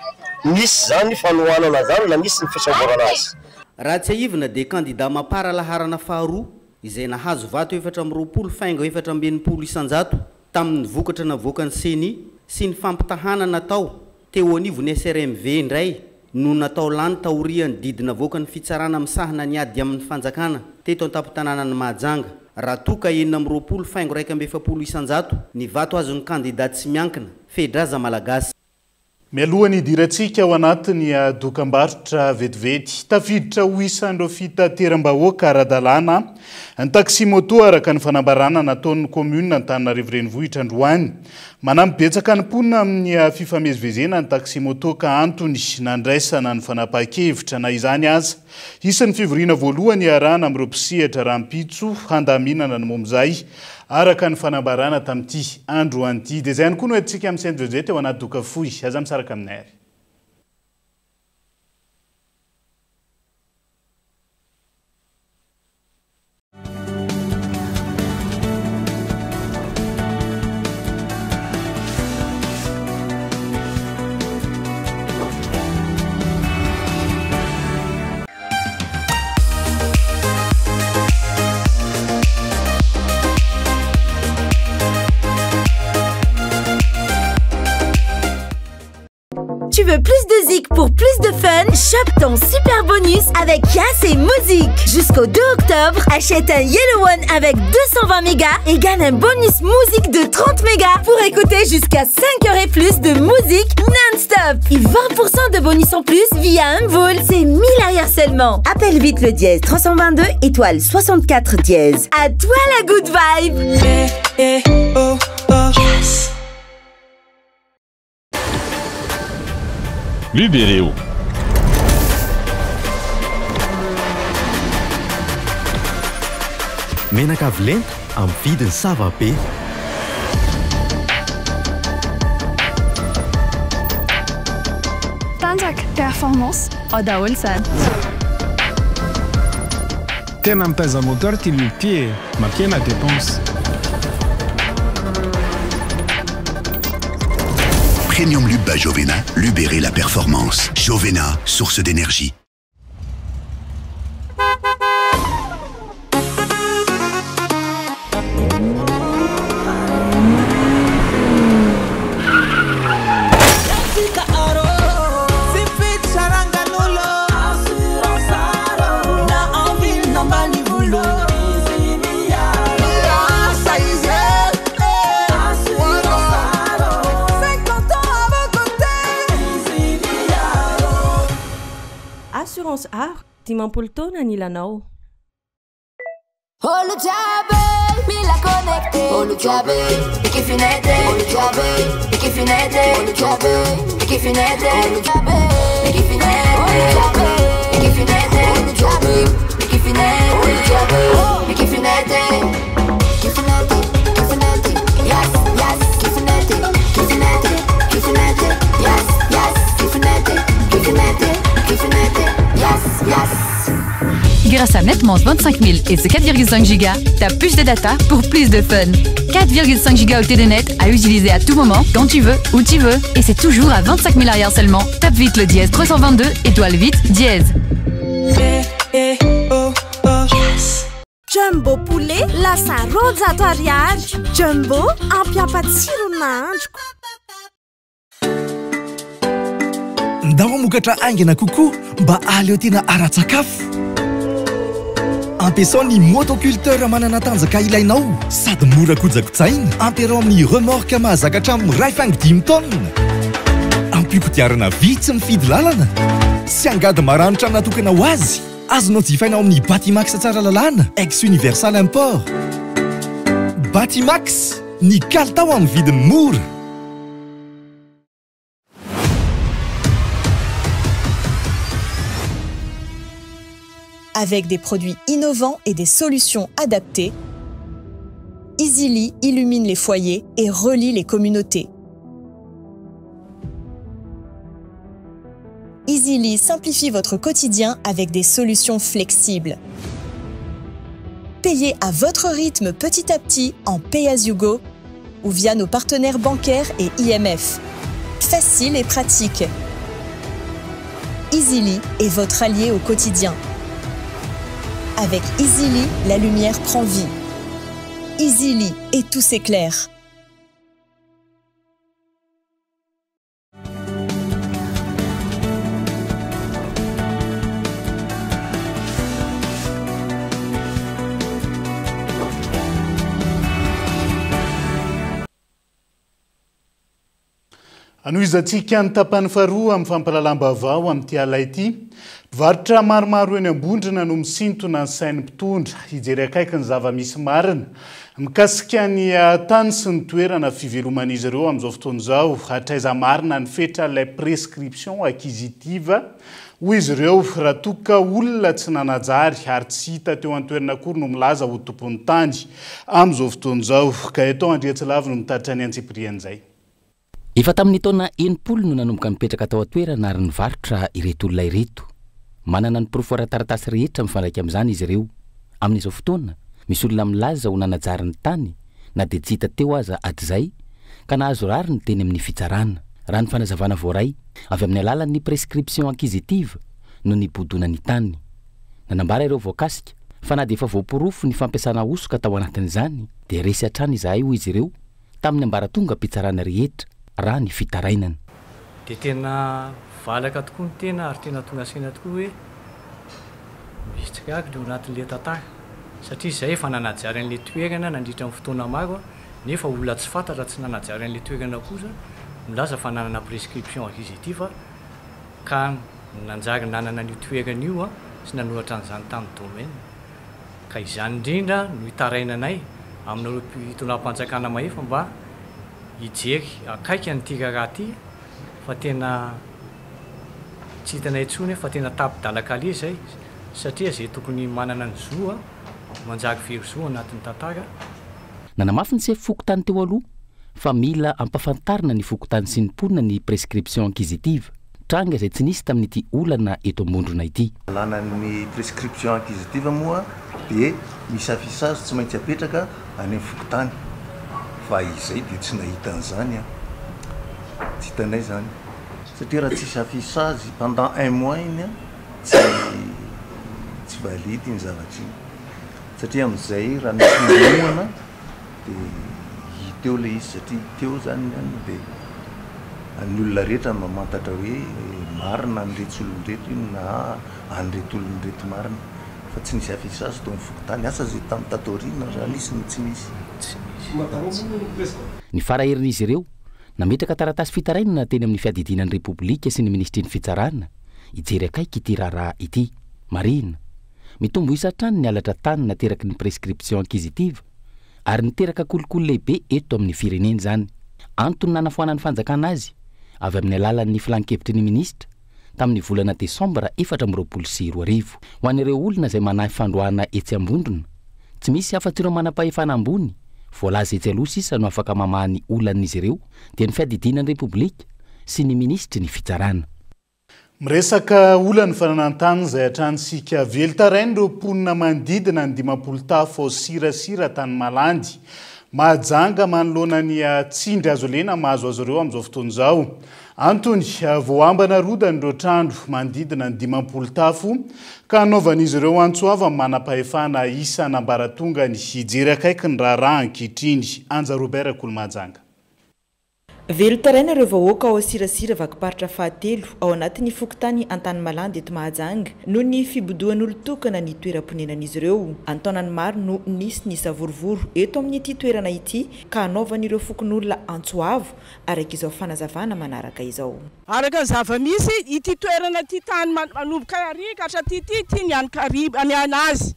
[SPEAKER 20] misy zany fanohanana zany na misy ny fisavorana azy.
[SPEAKER 16] Raha tsy aivina dia kandida mampara-laharana faharoa izay nahazo vato 420 faingo 420 isanjato tamin'ny vokatra navoakany seni sy ny fampitahana natao teo anivo ny SRMV indray no natao lany taoriany didina voaka ny fitsarana misahana ny ady amin'ny fanjakana teto an-tampon-tanàna ny Mahajanga raha toka 420 faingo 120 isanjato ny vato azon'ny kandidat tsy miankina fehidraza malagasy.
[SPEAKER 6] Mialohany idirantsika ao anatiny dokam-barotra vetivety tafiditra ho isan'ireo fitateram-bahoaka ara-dalàna ny taxi moto araka ny fanambarana nataon'ny commune Antananarivo renivohitra androany manampibetsaka ny mponina amin'ny fifamezivezena ny taxi moto ka antony nandraisana ny fanapahan-kevitra na izany aza isan'ny fivoriana voalohany arahana amin'ireo mpisehatra rahampitso handaminana ny momizay araka ny fanambarana tamin'ity andro an'ity dia izay ihany koa no entsika amin'ny Sainte Vezety ao anaty doka fohy aza misaraka aminay ary.
[SPEAKER 1] Tu veux plus de zik pour plus de fun? Chope ton super bonus avec Yas et Musique. Jusqu'au 2 octobre, achète un Yellow One avec 220 mégas et gagne un bonus musique de 30 mégas pour écouter jusqu'à 5 heures et plus de musique non-stop. Et 20% de bonus en plus via un vol. C'est 1000 arrière seulement. Appelle vite le dièse 322 étoile 64 dièse. À toi la good vibe. Yes.
[SPEAKER 2] Lubéréo.
[SPEAKER 23] Menaka avy lenta amin'ny vidiny sava be.
[SPEAKER 24] Tanjaka performance daholo sady.
[SPEAKER 25] Tena mitaiza moteur ty lupie mapiena dépense.
[SPEAKER 26] Premium Lube by Jovena, Lubéré la performance. Jovena, source d'énergie.
[SPEAKER 27] Assurance art, dimampolo taona ny ilanao.
[SPEAKER 28] Olo jiaby mila connecté. Olo jiaby ikifinete. Olo jiaby ikifinete. Olo jiaby ikifinete. Olo jiaby ikifinete. Olo jiaby ikifinete. Olo jiaby ikifinete. Olo jiaby ikifinete. Kifinete, kifinete. Yes, yes. Kifinete, kifinete, kifinete. Yes, yes. Kifinete, kifinete, kifinete. Yes, yes.
[SPEAKER 29] Grâce à Netmont 25 000 et ses 4,5 Go, t'as plus de data pour plus de fun. 4,5 Go de net à utiliser à tout moment, quand tu veux, où tu veux. Et c'est toujours à 25 000 arrière seulement. Tape vite le dièse 322, étoile vite, dièse.
[SPEAKER 27] Jumbo poulet, lasa rojato ariary. Jumbo, ampiampatsiro nandroko.
[SPEAKER 30] Ndao mokatra aingana kokoa mba aleo tena ara-tsakafo. Ampiasao ny motoculteur manana tanjaka ilainao sady mora kojakotsaina. Ampiarao amin'ny remorque mahazaka hatramin'ny 2.5 tonnes. Ampikodiarana vitsy mifidy lalana. Sy angady maranitra natokana ho azy. Azonao jifainao amin'ny Batimax tsara lalàna, ex Universal Import. Batimax, ny kalitao amin'ny vidiny mora.
[SPEAKER 31] Avec des produits innovants et des solutions adaptées, Easily illumine les foyers et relie les communautés. Easily simplifie votre quotidien avec des solutions flexibles. Payez à votre rythme petit à petit en Pay-as-you-go ou via nos partenaires bancaires et IMF. Facile et pratique. Easily est votre allié au quotidien. Avec Easily, la lumière prend vie. Easily et tout s'éclaire.
[SPEAKER 6] Anoizatsika ny tapany faharoa amin'ny fampalalam-baovao amin'ity ala ity. Mpivarotra maromaro eny ambondrina no misintona ny sainy mpitondra hijery akaiky ny zava-misy marina mikasika ny tany sy ny toerana fiveloman'izy ireo amin'izao fotoana izao. Hatraiza marina ny fetra ilay prescription acquisitive hoy izy ireo raha toka olona tsy nanajary ary tsy hita teo an-toerana akory no milaza ho tompon'ny tany amin'izao fotoana izao. Ka eto Andriatsilavy no mitaritra ny antsiprian'izay.
[SPEAKER 7] Efa tamin'ny taona 80 no nanomboka mipetraka tao an-toerana ary nivarotra ireto olona ireto. Manana ny profora taratasy rehetra mifandraika amin'izany izy ireo. Amin'izao fotoana, misy olona milaza ho nanajary ny tany na dia tsy hita teo aza atzay ka nahazo rary ny teny amin'ny fitsarana. Raha ny fanazavana voaray avy amin'ny alalan'ny prescription acquisitive no nibodona ny tany. Nanambara ireo voakasika fa na dia efa voaporofo ny fampiasana osoka tao anatin'izany dia resy hatrany izahay ho izy ireo tamin'ny ambaratonga mpitsarana rehetra raha ny fitarainana.
[SPEAKER 2] dia tena valaka tokoa ny tena ary tena tonga saina tokoa hoe misy tsikaky leo anatin'le tantara satria izay efa nanajary an'le toerana nandritra amin'ny fotoana maro nefa olona tsy fantatra tsy nanajary an'le toerana kosa milaza fa nanana prescription acquisitive ka nanjary nanana an'io toerana io sy nanoratra an'izany tamin'ny domaine ka izany indrindra no hitarainanay aminareo mpitonam-panjakana mahefa mba hijery akaiky an'ity raha ty fa tena tsy hitanay intsony fa tena tapidalakalia zay satria zay tokony manana ny zoa manjary verozoa anatin'ny tantara
[SPEAKER 7] nanamafy ny tsy fokotany teo aloha fa mila ampafantarina ny fokotany sy ny ponina ny prescription acquisitive tranga izay tsy nisy tamin'ity olana eto ambondrona ity
[SPEAKER 3] alana ny prescription acquisitive moa dia misy afisage tsy maintsy apetraka any amin'ny fokotany fa izay dia tsy nahita an'izany tsy hitanay zany satria raha tsisy afisage pendant 1 mois iny tsy valide iny zavatra iny satria amin'izay raha misy manomana dia hiteo le izy satria teo zany dia ny olona rehetra mamantatra hoe marina an'iretsy olon-dretra iny na an'irety olon-drety marina fa tsy nisy afisage tao amin'ny fokotany asa zay tamin'ny tatorina raha nisy no tsy nisy
[SPEAKER 7] ny faraherin'izy ireo nametraka taratasy fitarainana teny amin'ny fiadidinan'ny repoblika sy ny ministry ny fitsarana hijery akaiky ity raharaha ity marina mitombo isatrany ny alatra tany nateraky ny prescription acquisitive ary niteraka kolokolo lehibe eto amin'ny fireneny zany antony nanafoanany fanjakana azy avy amin'ny alalan'ny filan-kevitry ny ministra tamin'ny volana desambra 2024 ho an'ireo olona izay manahy fandroana etsy ambondrona tsy misy afa-tsireo manam-pahefana ambony voalaza etsy aloha sisa no afaka mamahany olan'izy ireo dia ny fiadidinan'ny repoblika sy ny ministry ny fitsarana
[SPEAKER 6] miresaka olany fananantany izay hatranisika velotarainy ireo mponina manodidina ny 10 tafo sirasira tany malandy mahajanga manoloana ny tsindry azo lena mahazo azy ireo amin'izao fotoana izao antony voambana rodany ireo trandro manodidina ny 10 tafo ka hanaovan'izy ireo antsoava amin'ny manam-pahefana isa nambaratongany hijery akaiky ny raharaha ankehitriny Anja Robert Kolomajanga
[SPEAKER 4] velotaraina ireo vahoaka ao Sirasira vakiparitra fahatelo ao anatin'ny fokotany Antany Malandy eto Mahajanga no ny fibodohan'olon-tokana ny toeram-ponenan'izy ireo antaonany maro no nisy ny savorovoro eto amin'ity toerana ity ka hanaovan'ireo fokon'olona antsoavo araka izao fanazavana manaraka izao
[SPEAKER 5] araka ny zava-misy ity toerana ity tany manomboka arika hatraty ity ny anazy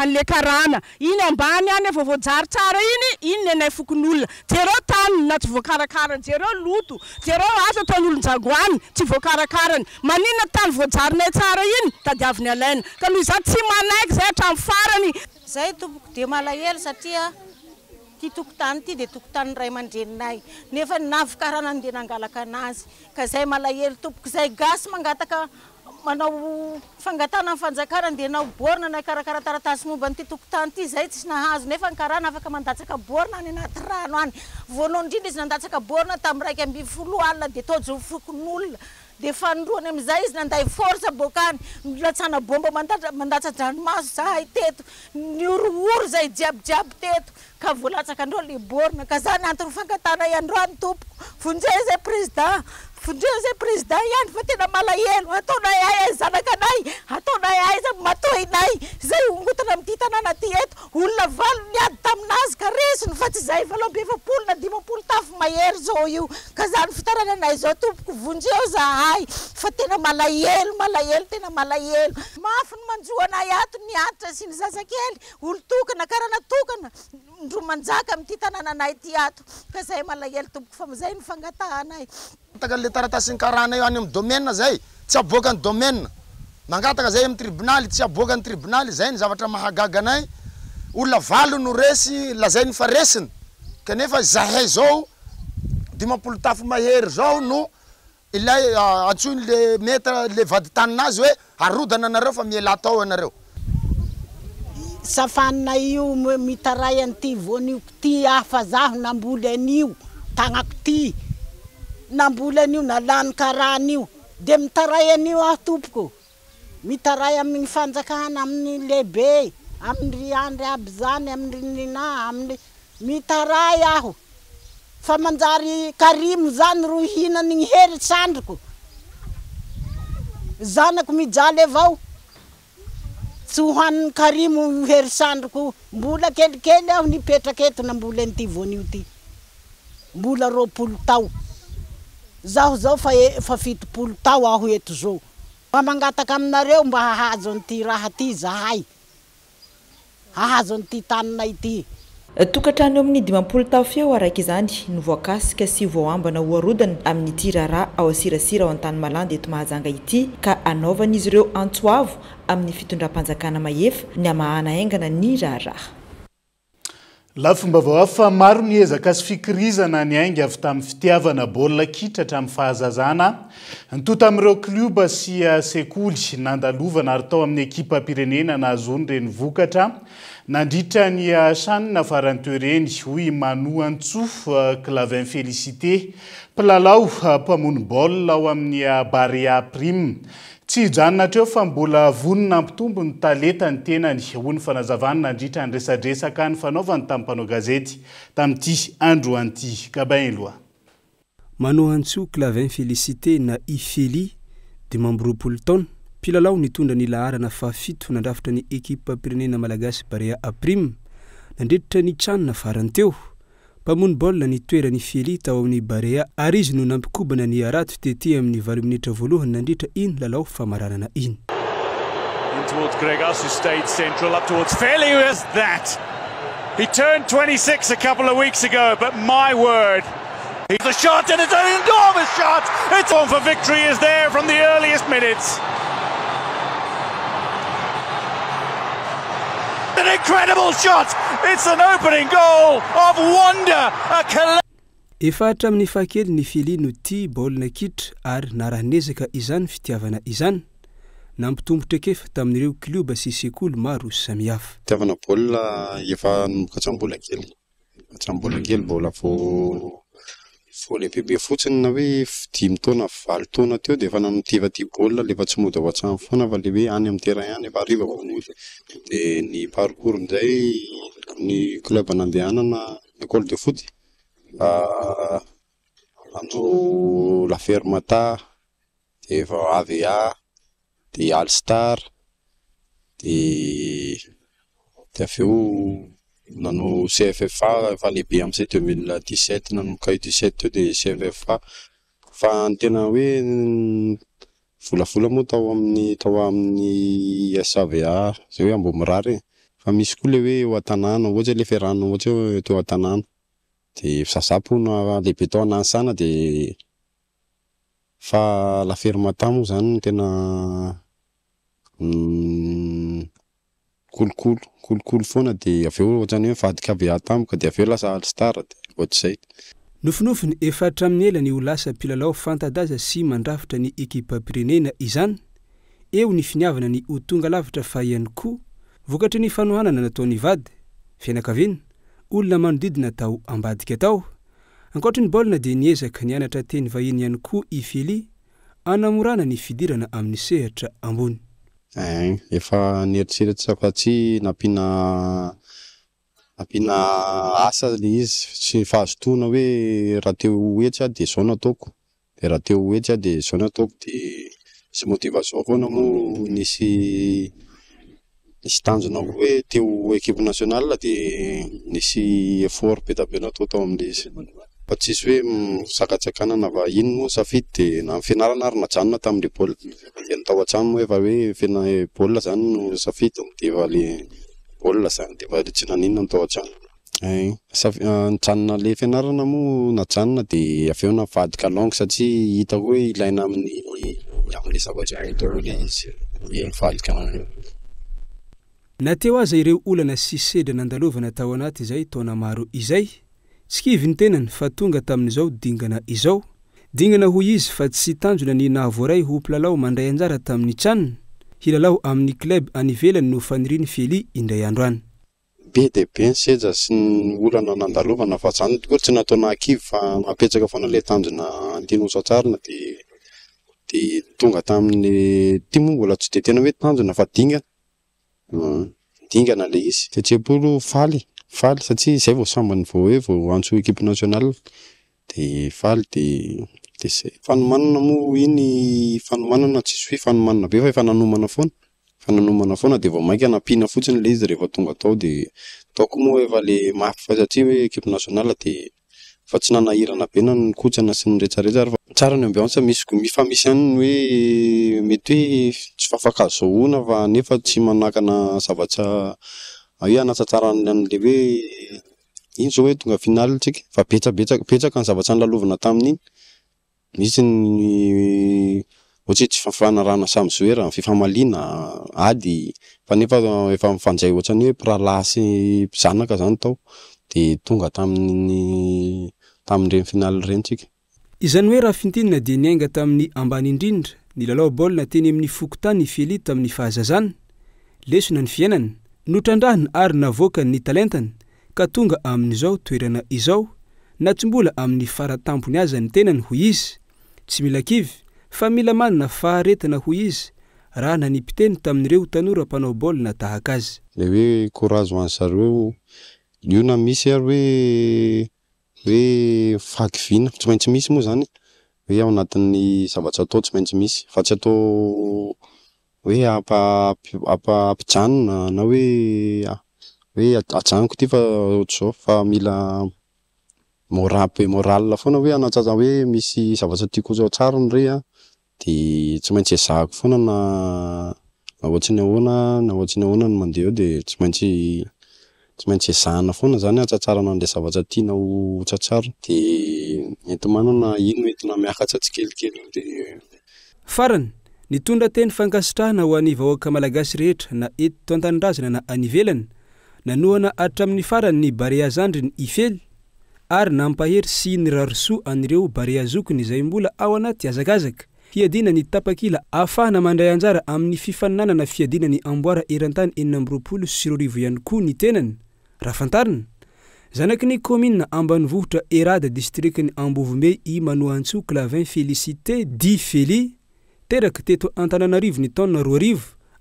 [SPEAKER 5] an'le karana iny ambany any voavoajary tsara iny nenay fokon'olona jereo tany na tsy voakarakarany jereo loto jereo asa ataon'olon-jagoany tsy voakarakarany manina tany voajarinay tsara iny tadiaviny alaina ka noho izany tsy manaiky zay hatramin'ny farany
[SPEAKER 8] zay tompoko dia malahelo satria ty tokotany ty dia tokotany ray aman-dreninay nefa navokarana andeha nangalaka anazy ka zay malahelo tompoko zay gasy mangataka manao fangatana fanjakana dia nao borna na karakara taratasy momba ny ty tokotany ty zay tsy nahazo nefa ny karana afaka mandatsaka borna any anaty rano any voalohany indrindra izy nandatsaka borna tamin'ny 2 alina dia tojo fokon'olona dia fanondroany amin'izay izy nanday force bokany milatsana bomba mandatsa-dranomaso zahay teto niorooro zay jiabijiaby teto ka voalatsaka andreo le borna ka zany antony fangatana iandroany tompoko vonjeo zay président fundreo zay président ihany fa tena malahelo ataonay ay zanakanay ataonay ay zay matoinay zay ongotana amin'ity tanàna ty eto olona valo niady taminazy ka resiny fa tsy zay valombe-efapolo na 10 tafo mahery zao io ka zany fitarananay zao tompoko vonjeo zahay fa tena malahelo tena malahelo mafy ny manjoanay ato ny atitra sy ny zazakely olo tokana karana tokana ndro manjaka amin'ity tanànanay ty ato ka zay malahelo tompoko fa mizay ny fangatahanay
[SPEAKER 9] taka le taratasy ny karana io any amin'ny domaine zay tsy aboaka ny domaine mangataka zay amin'ny tribunaly tsy aboaka ny tribunaly zay ny zavatra mahagaga anay olona valo no resy lazay ny fa resiny kanefa zahay zao 10 tafo mahery zao no ilay antsony le metra le vadi-taninazy hoe arodana anareo fa miela tao anareo
[SPEAKER 8] safanina io mitaray an'ity voanio ty hafa zaho namboly an'io tagnako ty namboly an'io nalany karan'io dia mitaray an'io aho tompoko mitaray amin'ny fanjakana amin'ny lehibe amin'ny andry aby zany amin'ny nina amin'ny mitaray aho fa manjary karimo zany ro hinan'igny heritrandriko zanako mijaly avao tsy hohaniny karimo heritrandriko mbola kelikely aho nipetraka eto na mbola an'ity vonio ty mbola 20 tao zaho zao fa 70 tao aho eto zao mba mangataka aminareo mba hahazo an'ity raha ty zahay hahazo an'ity taninay ty
[SPEAKER 4] tokantrano amin'ny 20 tao feo araiky izany no voakasika sy voambana hoarodana amin'ny ity raharaha ao asirasira ao an-tany malanda eto Mahajanga ity ka anaovana izy ireo antsoavo amin'ny fitondram-panjakana mahefa ny amahana aingana ny raharaha.
[SPEAKER 6] Lafombavao hafa maro miezaka sy fikirizana ny ainga avy tamin'ny fitiavana baolina kitra hatramin'ny fahazazana nitota amin'ireo kluba sy sekoly nandalovana ary tao amin'ny ekipa pirenena nahazony reny vokatra nandritra ny sanina farantoereny hoy Manu Antsouf Clavin Félicité mpilalao mpamony baolina ao amin'ny Barea Prime tsy janona treo fa mbola vonina ampitombo ny talenta ny tenany hoy ny fanazavana nandritra ny resadresaka ny fanaovany tamin'ny mpanao gazety tamin'ity andro anty Gabain loa.
[SPEAKER 10] Manu Antsouf Clavin Félicité na Ifeli de Mambropolo taona mpilalao nitondra ny laharana fafito nandrafitra ny ekipa pirenena malagasy Barea Prime nandritra ny tranona farany teo mpamony baolina ny toerany Ifeli tao amin'ny Barea ary izy no nampikobana ny arato tety amin'ny 20 minitra voalohany nandritra iny lalao famaranana iny.
[SPEAKER 11] In towards Gregas who stayed central up towards Feli who has that. He turned 26 a couple of weeks ago but my word he's the shot and it's an enormous shot. It's on for victory is there from the earliest minutes. An incredible shot. It's an opening goal of wonder.
[SPEAKER 10] Efatra amin'ny fakely ny Feli no tia baolina kitra ary narahanezaka izany fitiavana izany nampitombotra kefa tamin'ireo kluba sy sekoly maro samihafa.
[SPEAKER 12] Fitiavana baolina efa nomokatsambola kely. Katsambola kely baolina fo le bebe fotsiny na hoe 10 taona 20 taona teo dia efa nanotiva ty baolina lefa tsy mody ao an-trano foana fa le hoe any amin'ny terrain any efa ariva voanozy dia ny parcours amin'izay ny club nandehanana école de foot andro La Fermata dia efa AVA dia All Star dia aveo nano CFFA efa lehibe amin'izay 2017 nano K17 teo dia CFFA fa ny tena hoe volavola moa tao amin'ny SAVA zay hoe ambo mirary fa misy koa le hoe eo an-tanàna ohatry le ferrano ohatry hoe teo an-tanàna dia sasapo na lehibe tao anansana dia fa La Fermata moa zany tena kolokolo foana dia aveo ohatrany hoe vadika AVA tampoka dia aveo lasa All Star dia ohatr'izay.
[SPEAKER 10] Nofinofiny efatra amin'ny ela ny ho lasa mpilalao fantadaza sy mandrafitra ny ekipa pirenena izany eo ny finiavana ny ho tonga lavitra fa ihany koa vokatry ny fanohanana nataony vady fianakaviana olona manodidina tao ambadika tao ankoatra ny baolina dia niezaka nianatra teny vahiny ihany koa Ifeli anamorana ny fidirana amin'ny sehatra ambony.
[SPEAKER 12] Efa nieritseritra fa tsy nampina asa le izy tsy fahazotoana hoe raha teo hoetsy dia zao nataoko dia raha teo hoetsy dia zao nataoko dia sy motivation foana moa nisy tanjona hoe teo équipe nationale dia nisy effort be tabe natao tao amin'ilay izy fa tsisy hoe misakatsakana na vahiny moa safidy dia na fianarana ary najanona tamin'ilay baolina dia natao an-trano moa efa hoe baolina zany no safidy dia efa le baolina zany dia efa tsy naninona natao an-trano nijanona le fianarana moa najanona dia aveo navadika langue satria hita hoe ilaina amin'ny zavatra hitao le izy mivadika an'io.
[SPEAKER 10] Nateo aza ireo olana sy sedra nandalovana tao anaty izay taona maro izay tsy kivy ny tenany fa tonga tamin'izao dingana izao dingana hoy izy fa tsy tanjona ny nahavoaray ho mpilalao mandray anjara tamin'ny tranony hilalao amin'ny club anivelany no faniriny Feli indray andro any.
[SPEAKER 12] Be dia be ny sedra sy ny olana nandalovana fa zany tokoa tsy nataona kivy fa napetraka foana ilay tanjona antinosatsarina dia tonga tamin'ny timo mbola tsy dia tena hoe tanjona fa dingana le izy. Tetseapolo faly satria izay vao sambany vao hoe vao antso ekipe nationale de faly de zay fanomanana moa iny fanomanana tsisy hoe fanomanana be fa fananomana foana de vao mainka nampiana fotsiny le izy rehefa tonga tao de taoko moa efa le mafy fa satria hoe équipe nationale de fa tsy nanahirana be na nikotsana sy ny rehetrarehetra fa tsara ny ambiance misy ihany hoe mety hoe tsy fafakazo zahoana fa nefa tsy manakana zavatra hoe anatsatsara an'le hoe iny zao hoe tonga finaly tsika fa betsaka ny zavatra nylalovana tamin'iny misy ny ohatry tsy fanarana samy zoera fifamaliana ady fa nefa efa mifanjay ohatrany hoe pralasy zanaka zany tao de tonga tamin'ireny finaly ireny tsika.
[SPEAKER 10] Izany hoe raha fintinina dia niainga tamin'ny ambany indrindra ny lalao baolina teny amin'ny fokontany Fely tamin'ny fahazazana, lesona ny fiainana, notrandrahana ary navoaka ny talentany ka tonga amin'izao toerana izao na tsy mbola amin'ny faratampony aza ny tenany hoy izy, tsy mila kivy fa mila manana faharetana hoy izy raha nanipiteny tamin'ireo tanora mpanao baolina tahaka azy.
[SPEAKER 12] Le hoe courage ho an'ny zareo io na misy ary hoe fakivina tsy maintsy misy moa zany hoe ao anatin'ny zavatra atao tsy maintsy misy fa tsy atao hoe ampijanona na hoe ajanoko ty fa ohatr'izao fa mila moral foana hoe anatsatsa hoe misy zavatra tiako zao tsara ny re de tsy maintsy ezahako foana na ohatsy ny ahoana no mandeha eo de tsy maintsy ezahana foana zany atsatsarana an'le zavatra tiana ho tsatsara de mety manana ino entina miakatra tsikelikely de
[SPEAKER 10] farany nitondra teny fankasitrahana ho an'ny vahoaka malagasy rehetra na eto an-tanindrazana na anivelany nanoana hatramin'ny farany ny Barea Zandry ny Ifely ary nampahery sy ny rarosoa an'ireo Barea Zokiny izay mbola ao anaty azakazaka hiadina ny tapakila ahafahana mandray anjara amin'ny fifaninanana fiadina ny amboara eran-tany 420 sy 20 ihany koa ny tenany. Raha fantarina zanaky ny commune Ambanivohitra Erada distrikty ny Ambovomey i Manoantso Clavin Félicité di Fely teraka teto Antananarivo ny taona 2000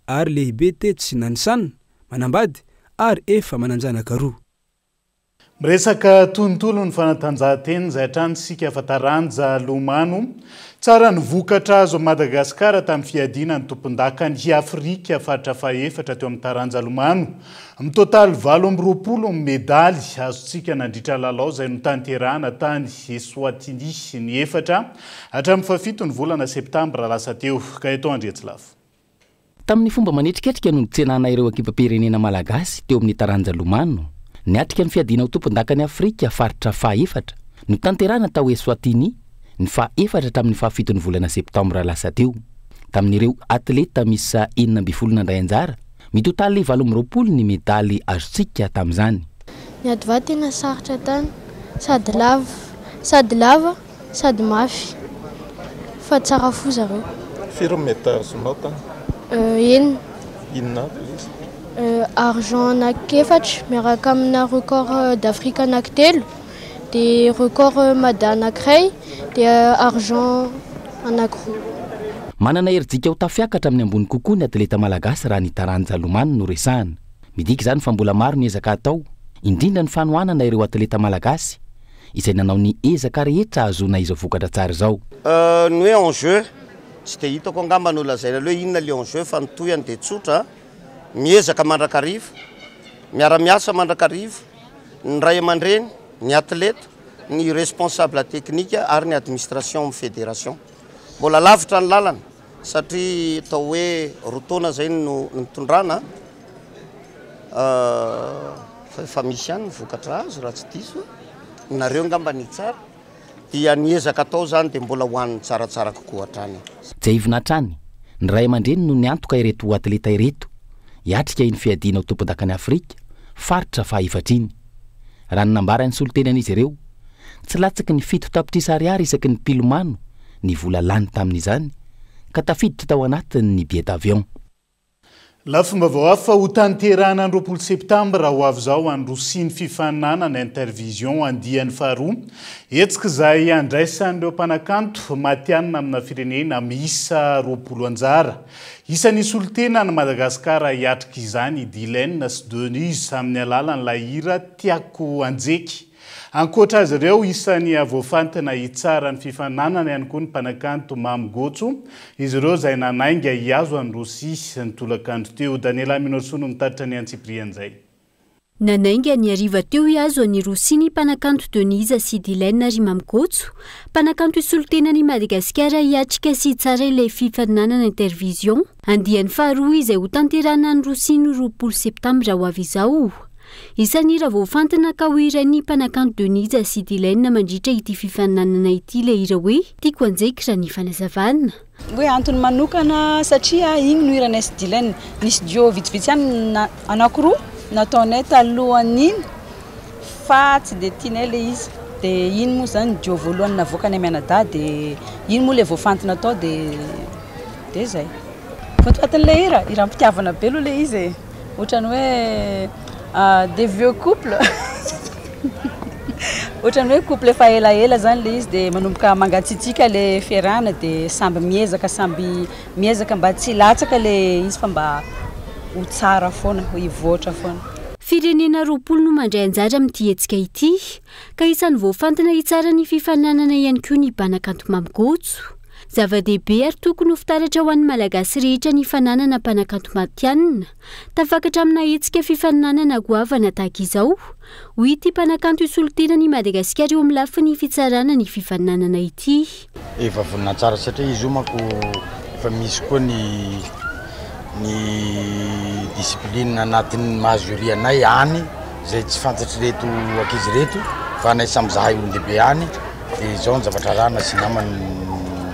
[SPEAKER 10] ary lehibe teto sy nanisana manambady ary efa mananjanaka roa.
[SPEAKER 6] Miresaka tontolo ny fanatanjahantena izay hatrany sika fataranja lomano tsara ny vokatra azo Madagasikara tamin'ny fiadiana ny tompon-dakany Afrika faritra faefatra teo amin'ny taranja lomano. Amin'ny totaly 20 medaly azontsika nandritra lalao izay notanterahana tany Eswatini ny efatra hatramin'ny 7 ny volana septambra lasa teo ka eto Andriatsilafo.
[SPEAKER 7] Tamin'ny fomba manetriketrika no nitsenana ireo ekipam-pirenena malagasy teo amin'ny taranja lomano. Niatrika ny fiadiana ho tompon-dakany Afrika faritra faefatra no tanterahana tao Eswatini ny faefatra tamin'ny 7 ny volana septambra lasa teo. Tamin'ireo atleta misy 12 nandray anjara, mitotaly 20 ny medaly azontsika tamin'izany.
[SPEAKER 1] Ny adva tena sarotra tany, sady lava, sady mafy. Fa tsara fo zareo.
[SPEAKER 13] Firy médaille azonao tany?
[SPEAKER 1] Enina.
[SPEAKER 13] Inona please?
[SPEAKER 1] Argent anankefatra miaraka amina record d'Afrique anankitelo, de record Mada anankiray, de argent anankiroa.
[SPEAKER 7] Manana herijika ho tafiakatra amin'ny ambony kokoa ny atleta malagasy raha ny taranja lomano no resahana. Midika izany fa mbola maro ny ezaka atao, indrindra ny fanohanana ireo atleta malagasy izay nanao ny ezaka rehetra azona izao vokatra tsara izao.
[SPEAKER 14] Ny hoe enjeu tsy dia hitako angamba no lazaina hoe inona le enjeu fa nitoyany dia tsotra, miezaka mandrakarivo, miara-miasa mandrakarivo, ny ray aman-dreny, ny atleta, ny responsable technique ary ny administration amin'ny fédération. Mbola lavitra ny lalana satria atao hoe rotaona zay no nitondrana fa misy ihany vokatra azy raha tsy diso nareo ngamba ny tsara dia niezaka atao zany dia mbola hoan'ny tsaratsara kokoa hatrany.
[SPEAKER 7] Tsy ivona hatrany ny ray aman-dreny no niantoka ireto atleta ireto hiatrika iny fiadiana ho tompon-dakany Afrika faritra faefatra iny. Raha nanambara ny solotenan'izy ireo tsy latsaky ny 7 tapitrisa ariary isaky ny pilomano ny vola lany tamin'izany ka tafiditra tao anatiny ny billet d'avion.
[SPEAKER 6] Lafomba vaoafa ho tanterahana 20 septambra ho avy zao androsiny fifaninana Intervision andiany faharoa etsika izay andraisan'ireo mpanakanto matianina amina firenena miisa 20 anjara. Isan'ny solotena ny Madagasikara hiatrika izany Dylan sy Denise amin'ny alalan'ilay hira Tiako Anjeky. Ankoatra azy ireo isan'ny avoafantana hitsara ny fifananana ihany koa ny mpanakanto Mamgotso izy ireo izay nanainga hiazo any Rosia ny tolakandro teo. Daniela Minorsono mitaritra ny Antsiprian'izay.
[SPEAKER 15] Nanainga ny ariva teo hiazo any Rosia ny mpanakanto Denise sy Dilène ary Mamgotso, mpanakanto isoltenany Madagasikara hiatrika sy hitsara ilay fifaninanana intervision andiany faharoa izay ho tanterana any Rosia ny 20 septambra ho avy izao. Isan'ny raha voafantana ka ho iran'ny mpanakanto Denise sy Dilène mandritra ity fifaninanana ity ilay hira hoe tiako anjeky raha ny fanazavana.
[SPEAKER 16] Hoe antony manokana satria iny no iranay sy Dilène nisy duo vitsivitsy ihany anankiroa nataonay talohan'iny fa tsy dia tianay ilay izy. Dia iny moa zany duo voalohany navoakany Mianada dia iny moa ilay voafantana atao dia zay. Voatoatin'ilay hira mpitiavana be aloha ilay izy e. Ohatrany hoe des vieux couples. Ohatrany hoe couple efa elaela zany ilay izy dia manomboka mangatsiatsiaka ilay fiarahana dia samby miezaka mba tsy latsaka ilay izy fa mba ho tsara foana, ho hivoatra foana.
[SPEAKER 15] Firenena 20 no mandray anjara amin'ity hetsika ity, ka isan'ny voafantana hitsara ny fifaninanana ihany koa ny mpanakanto Mamgotso. Zava-dehibe ary tokony ho fitaratra ho an'ny malagasy rehetra ny fananana mpanakanto matianina. Tafakatra amina hetsika fifaninanana goavana tahaka izao, ho ity mpanakanto isoltena ny Madagasikara eo amin'ny lafiny fitsarana ny fifaninanana ity.
[SPEAKER 17] Efa vonina tsara satria izy io manko efa misy koa ny discipline anatin'ny mahazory anay any izay tsy fantatry reto ankizy reto fa anay samy zahay olon-dehibe any dia izao ny zavatra rana sy namany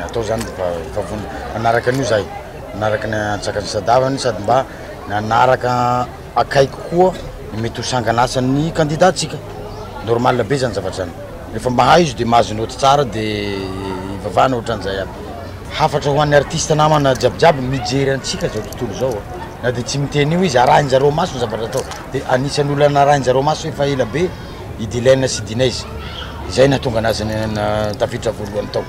[SPEAKER 17] atao zany efa nanaraka an'io zahay nanaraka ny antsakany sadavany sady mba nanaraka akaiky koa mety ho sanganasany candidatsika normal be zany zavatra zany rehefa mahay izy dia mahazo noty tsara dia ivavana ohatran'izay aby hafatra ho an'ny artiste namana jiabijiaby mijery antsika zao tontolo zao na dia tsy miteny io izy arahinjareo maso ny zavatra atao dia anisan'ny olona arahinjareo maso efa ela be i Dilène sy Denise izay nahatonga anazy tafiditra voalohany tao.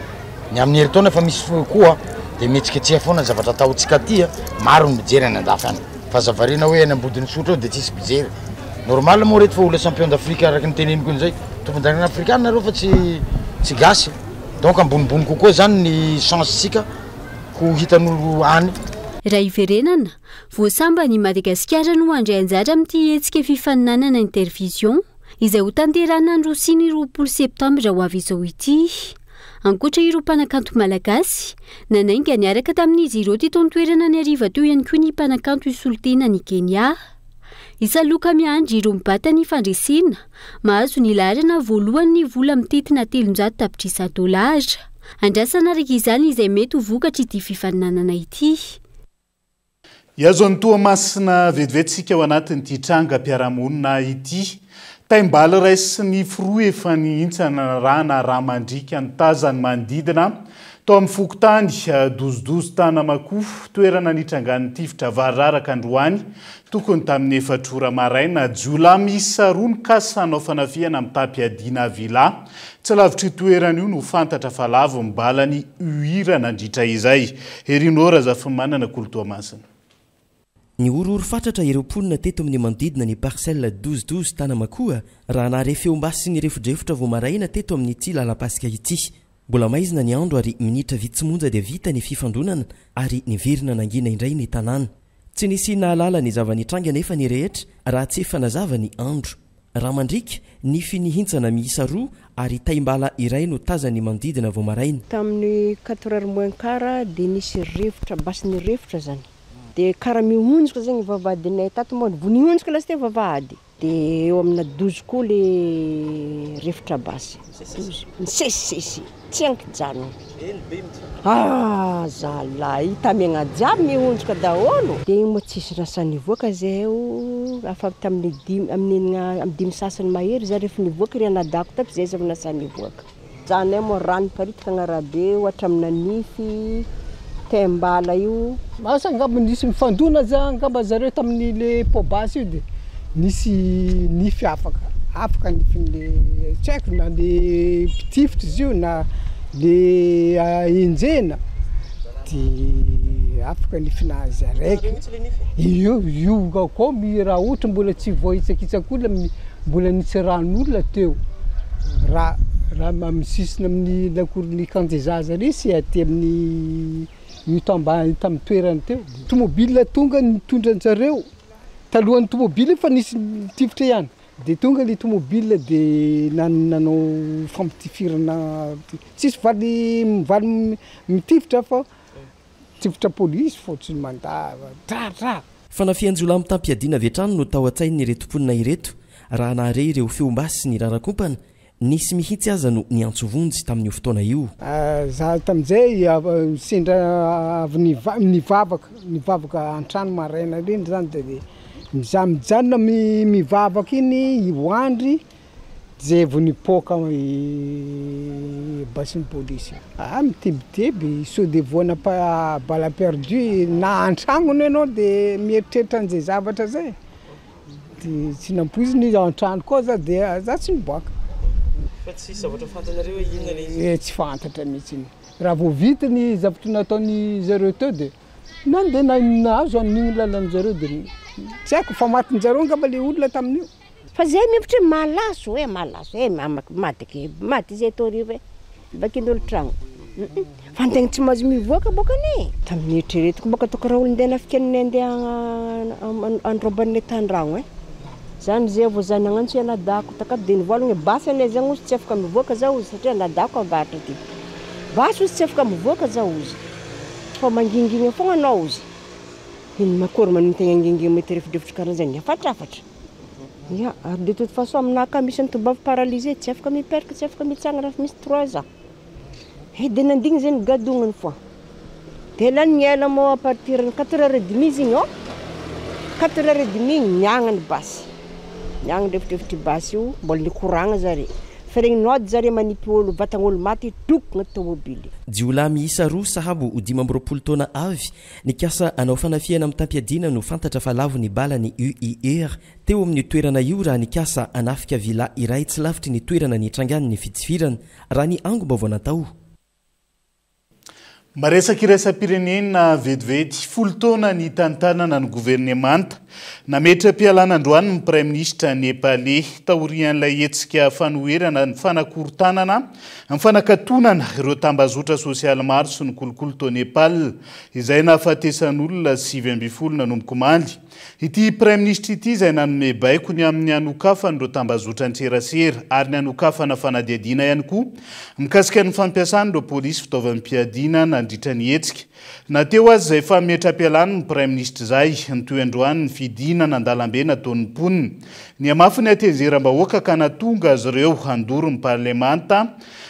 [SPEAKER 17] Ny amin'ny herintaona efa misy koa dia mihetsiketseha foana ny zavatra ataontsika aty maro ny mijery any andafy any fa zavarina hoe any ambodin'ny sotra dia tsisy mijery normal moa reto fa olona champion d'Afrique araky ny teneniko an'izay tompondragana afrikana nareo fa tsy gasy donc ambonimbony kokoa zany ny chance-sika ho hitan'olo any.
[SPEAKER 15] Raha iverenana, voasamba ny Madagasikara no handray anjara amin'ity hetsika fifaninanana intervision izay ho tanterana ny Rosia ny 20 septambra ho avy izao ity. Ankoatra ireo mpanakanto malagasy, nanainga niaraka tamin'izy ireo teto nitoerana ny ariva teo ihany koa ny mpanakanto isoltena ny Kenya. Isaloka miandry ireo mibata ny fandresena, mahazo ny larana voalohany vola mitetina $300. Andrasana araka izany izay mety ho vokatra ity fifaninanana ity.
[SPEAKER 6] Iazo ny Toamasina vetivetsika ao anatin'ity trangam-piarahamonina ity. Taimbala iray sy ny firoa efa nihintsana rana Ramandrika ny tazany manodidina tao amin'ny Fokotany dozodozo Tanamakoho toerana nitrangan'ny tifitra vararaka Androany tokony tamin'ny 4 ora maraina Jiolahy miisa 2 no kasana fanafihana amin'ny Tapiadina Vila tsy lavitry toerana io no fantatra fa lavo mbalany uhira nandritra izay. Herinora Zafimanana Koltoamasina.
[SPEAKER 18] Ny orooro fatratra ireo mponina teto amin'ny manodidina ny parcelle 12 Tanamakoho raha nahare feombasy sy ny refodrefotra vao maraina teto amin'ny ity lalam-pasika ity. Mbola maizina ny andro ary minitra vitsimonja dia vita ny fifandonana ary niverina nangina indray ny tanàna. Tsy nisy nahalala ny zavanitranga nefa ny rehetra raha tsy efa nazava ny andro. Ramandrika nify nihintsana miisa 2 ary taimbala iray no tazany manodidina vao maraina.
[SPEAKER 19] Tamin'ny 4h dia nisy rivotra basy ny rivotra zany. Dia karaha mihonjoka zany vavahadinay tato moa vonihonjoka lasy teo vavahady dia eo amina 12 koa le rivotra basy misesisesy tsy ankijano zalahy tamiagna jiaby mihonjoka daholo dia moa tsisy rasa nivoaka zay afa amin'ny 5 sasany mahery za rehefa nivoaka ry anadako tato zay zavy nasa nivoaka zanay moa rano paritaka agnarabe ohatra amina nify taimbala io
[SPEAKER 20] asa angamba nisy mifandona za angamba zareo tamin'ny le pobasy io dia nisy nify afaka nifyn'le tsy haiko na le pitifitra izy io na le enjena dia afaka nifinazy araiky io koa raha ohatra mbola tsy voahitsakitsaka olona mbola nisy ran'olona teo raha misisina amin'ny lakorony kandezaza ry sy aty amin'ny mitambany tamin'ny toerany teo tomobile tonga nitondra anjareo talohan'ny tomobile fa nisy tifitra ihany de tonga le tomobile de nanao fampitifirana tsisy valy mitifitra fa tifitra polisy fotsiny mandava tratra
[SPEAKER 18] fanafianjola amin'ny tampiadiana vetrano no tao an-tsainy iretom-ponina ireto raha nahare ireo feombasy sy ny rarakompana nisy mihitsy aza no niantsovonjy tamin'io fotoana io
[SPEAKER 20] za tamin'izay sendra avy nivavaka antrano maraina reny zany de za mijanona mivavaka iny hoandry zay vao nipoka basin'ny polisy mitebiteby sao de voana bala perdu na antragnony ianao de mieritreritra an'izay zavatra zay de tsy nampoiziny izy ao antrano koa za de za tsy miboaka
[SPEAKER 18] fa tsy zavatra fantanareo hoe inona le izy
[SPEAKER 20] tsy fantatra mihitsy iny raha vao vita ny zavatra nataony zareo teo de nandeha nahazo an'igny lalan'zareo de tsy haiko fa matin'jareo ngamba le olona tamin'io
[SPEAKER 19] fa zay mihitry malaso maty zay torivo bakin'olo tragno fa antegna tsy mahazo mivoaka boka ane tamin'ny eritreretiko boka toko raha olo ndeha nafikan'ny andeha androban'le tandragno zany zay vao zany agnantsy anadako takato de nivolagna basy anay zany ozy tsy afaka mivoaka za ozy satria anadako avaratra ty basy ozy tsy afaka mivoaka za ozy fa mangingigna fogna anao ozy iny makory manontegna angingigna mety refidrefitra karaha zany afatrafatra ya ary de toute façon aminaka misy nitobavy paralysé tsy afaka miperaka tsy afaka mitsanga raha misy 3 ans de nandigny zay nigadognany foa de la niela mo à partir de 4h30 izy igny 4h30 niagnany basy niagnany refidrefitry basy io mbola nikoragna zare fa regny nody zare manipy olo vatagn'olo maty doko agnaty tomobily
[SPEAKER 18] jiolahy miisa 2 sahabo 12 taona avy nikasa anao fanafiana amin'ny tampiadiana no fantatra fa lavo ny bala ny UIR teo amin'ny toerana io raha nikasa anafika vila iray tsy lavitry ny toerana nitrangany ny fitsifirana raha ny ango-ba vao natao
[SPEAKER 6] maresaka iraisam-pirenena vetivety 10 taona ny tantanana ny gouvernemanta nametram-pialan'androany ny prime ministre nepalais taorian'ilay hetsika fanoherana ny fanakorontanana ny fanakatonana ireo tambazotra sosialy maro sy ny kolokolo tao Nepal izay nahafatesan'olona 7 nanomboka omaly ity prime ministre ity izay nanome baiko ny amin'ny anokafana ireo tambazotra antserasera ary ny anokafana fanadiadiana ihany koa mikasika ny fampiasan'ireo polisy fitaovam-piadiana nandritra ny hetsika nateo azy izay fa metra-pialany ny prime ministre zay nitoandroany ny fidina nandalambe nataon'ny mponina ny amafy ny atezeram-bahoaka ka natonga azy ireo handoro ny parlemanta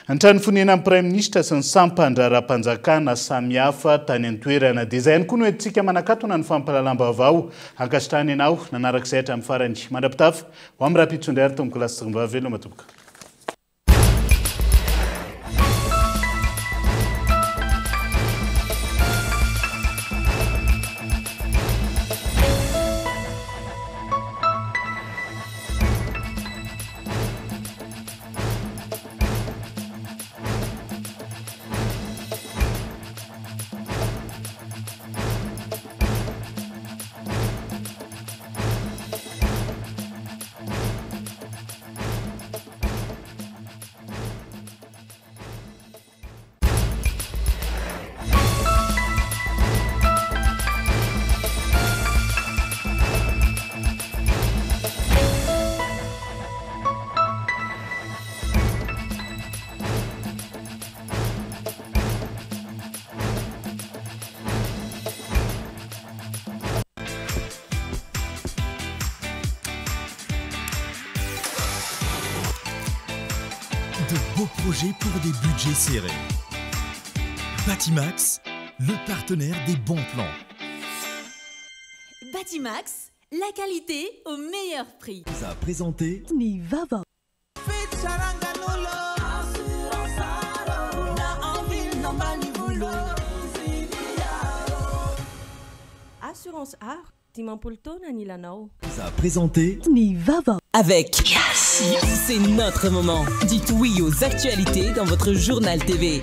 [SPEAKER 6] antrany fonenan'ny prime ministre sy ny sampandraram-panjakana samihafa tany an-toerana dia izay ihany koa no entsika manakatona ny fampalalam-baovao ankasitrany ianao nanaraka izay hatramin'ny farany mandrapitafa ho amin'ny raha-pitsondriary tao amin'ny kilasy tsirim-bavy velo matoboka
[SPEAKER 21] De beaux projets pour des budgets serrés. Batimax, le partenaire des bons plans.
[SPEAKER 22] Batimax, la qualité au meilleur prix.
[SPEAKER 21] Vous a présenté
[SPEAKER 22] Nivava. Assurance Art, Timampolto Nanilanao.
[SPEAKER 21] Vous a présenté
[SPEAKER 22] Nivava. Avec Yes, c'est notre moment. Dites oui aux actualités dans votre journal TV.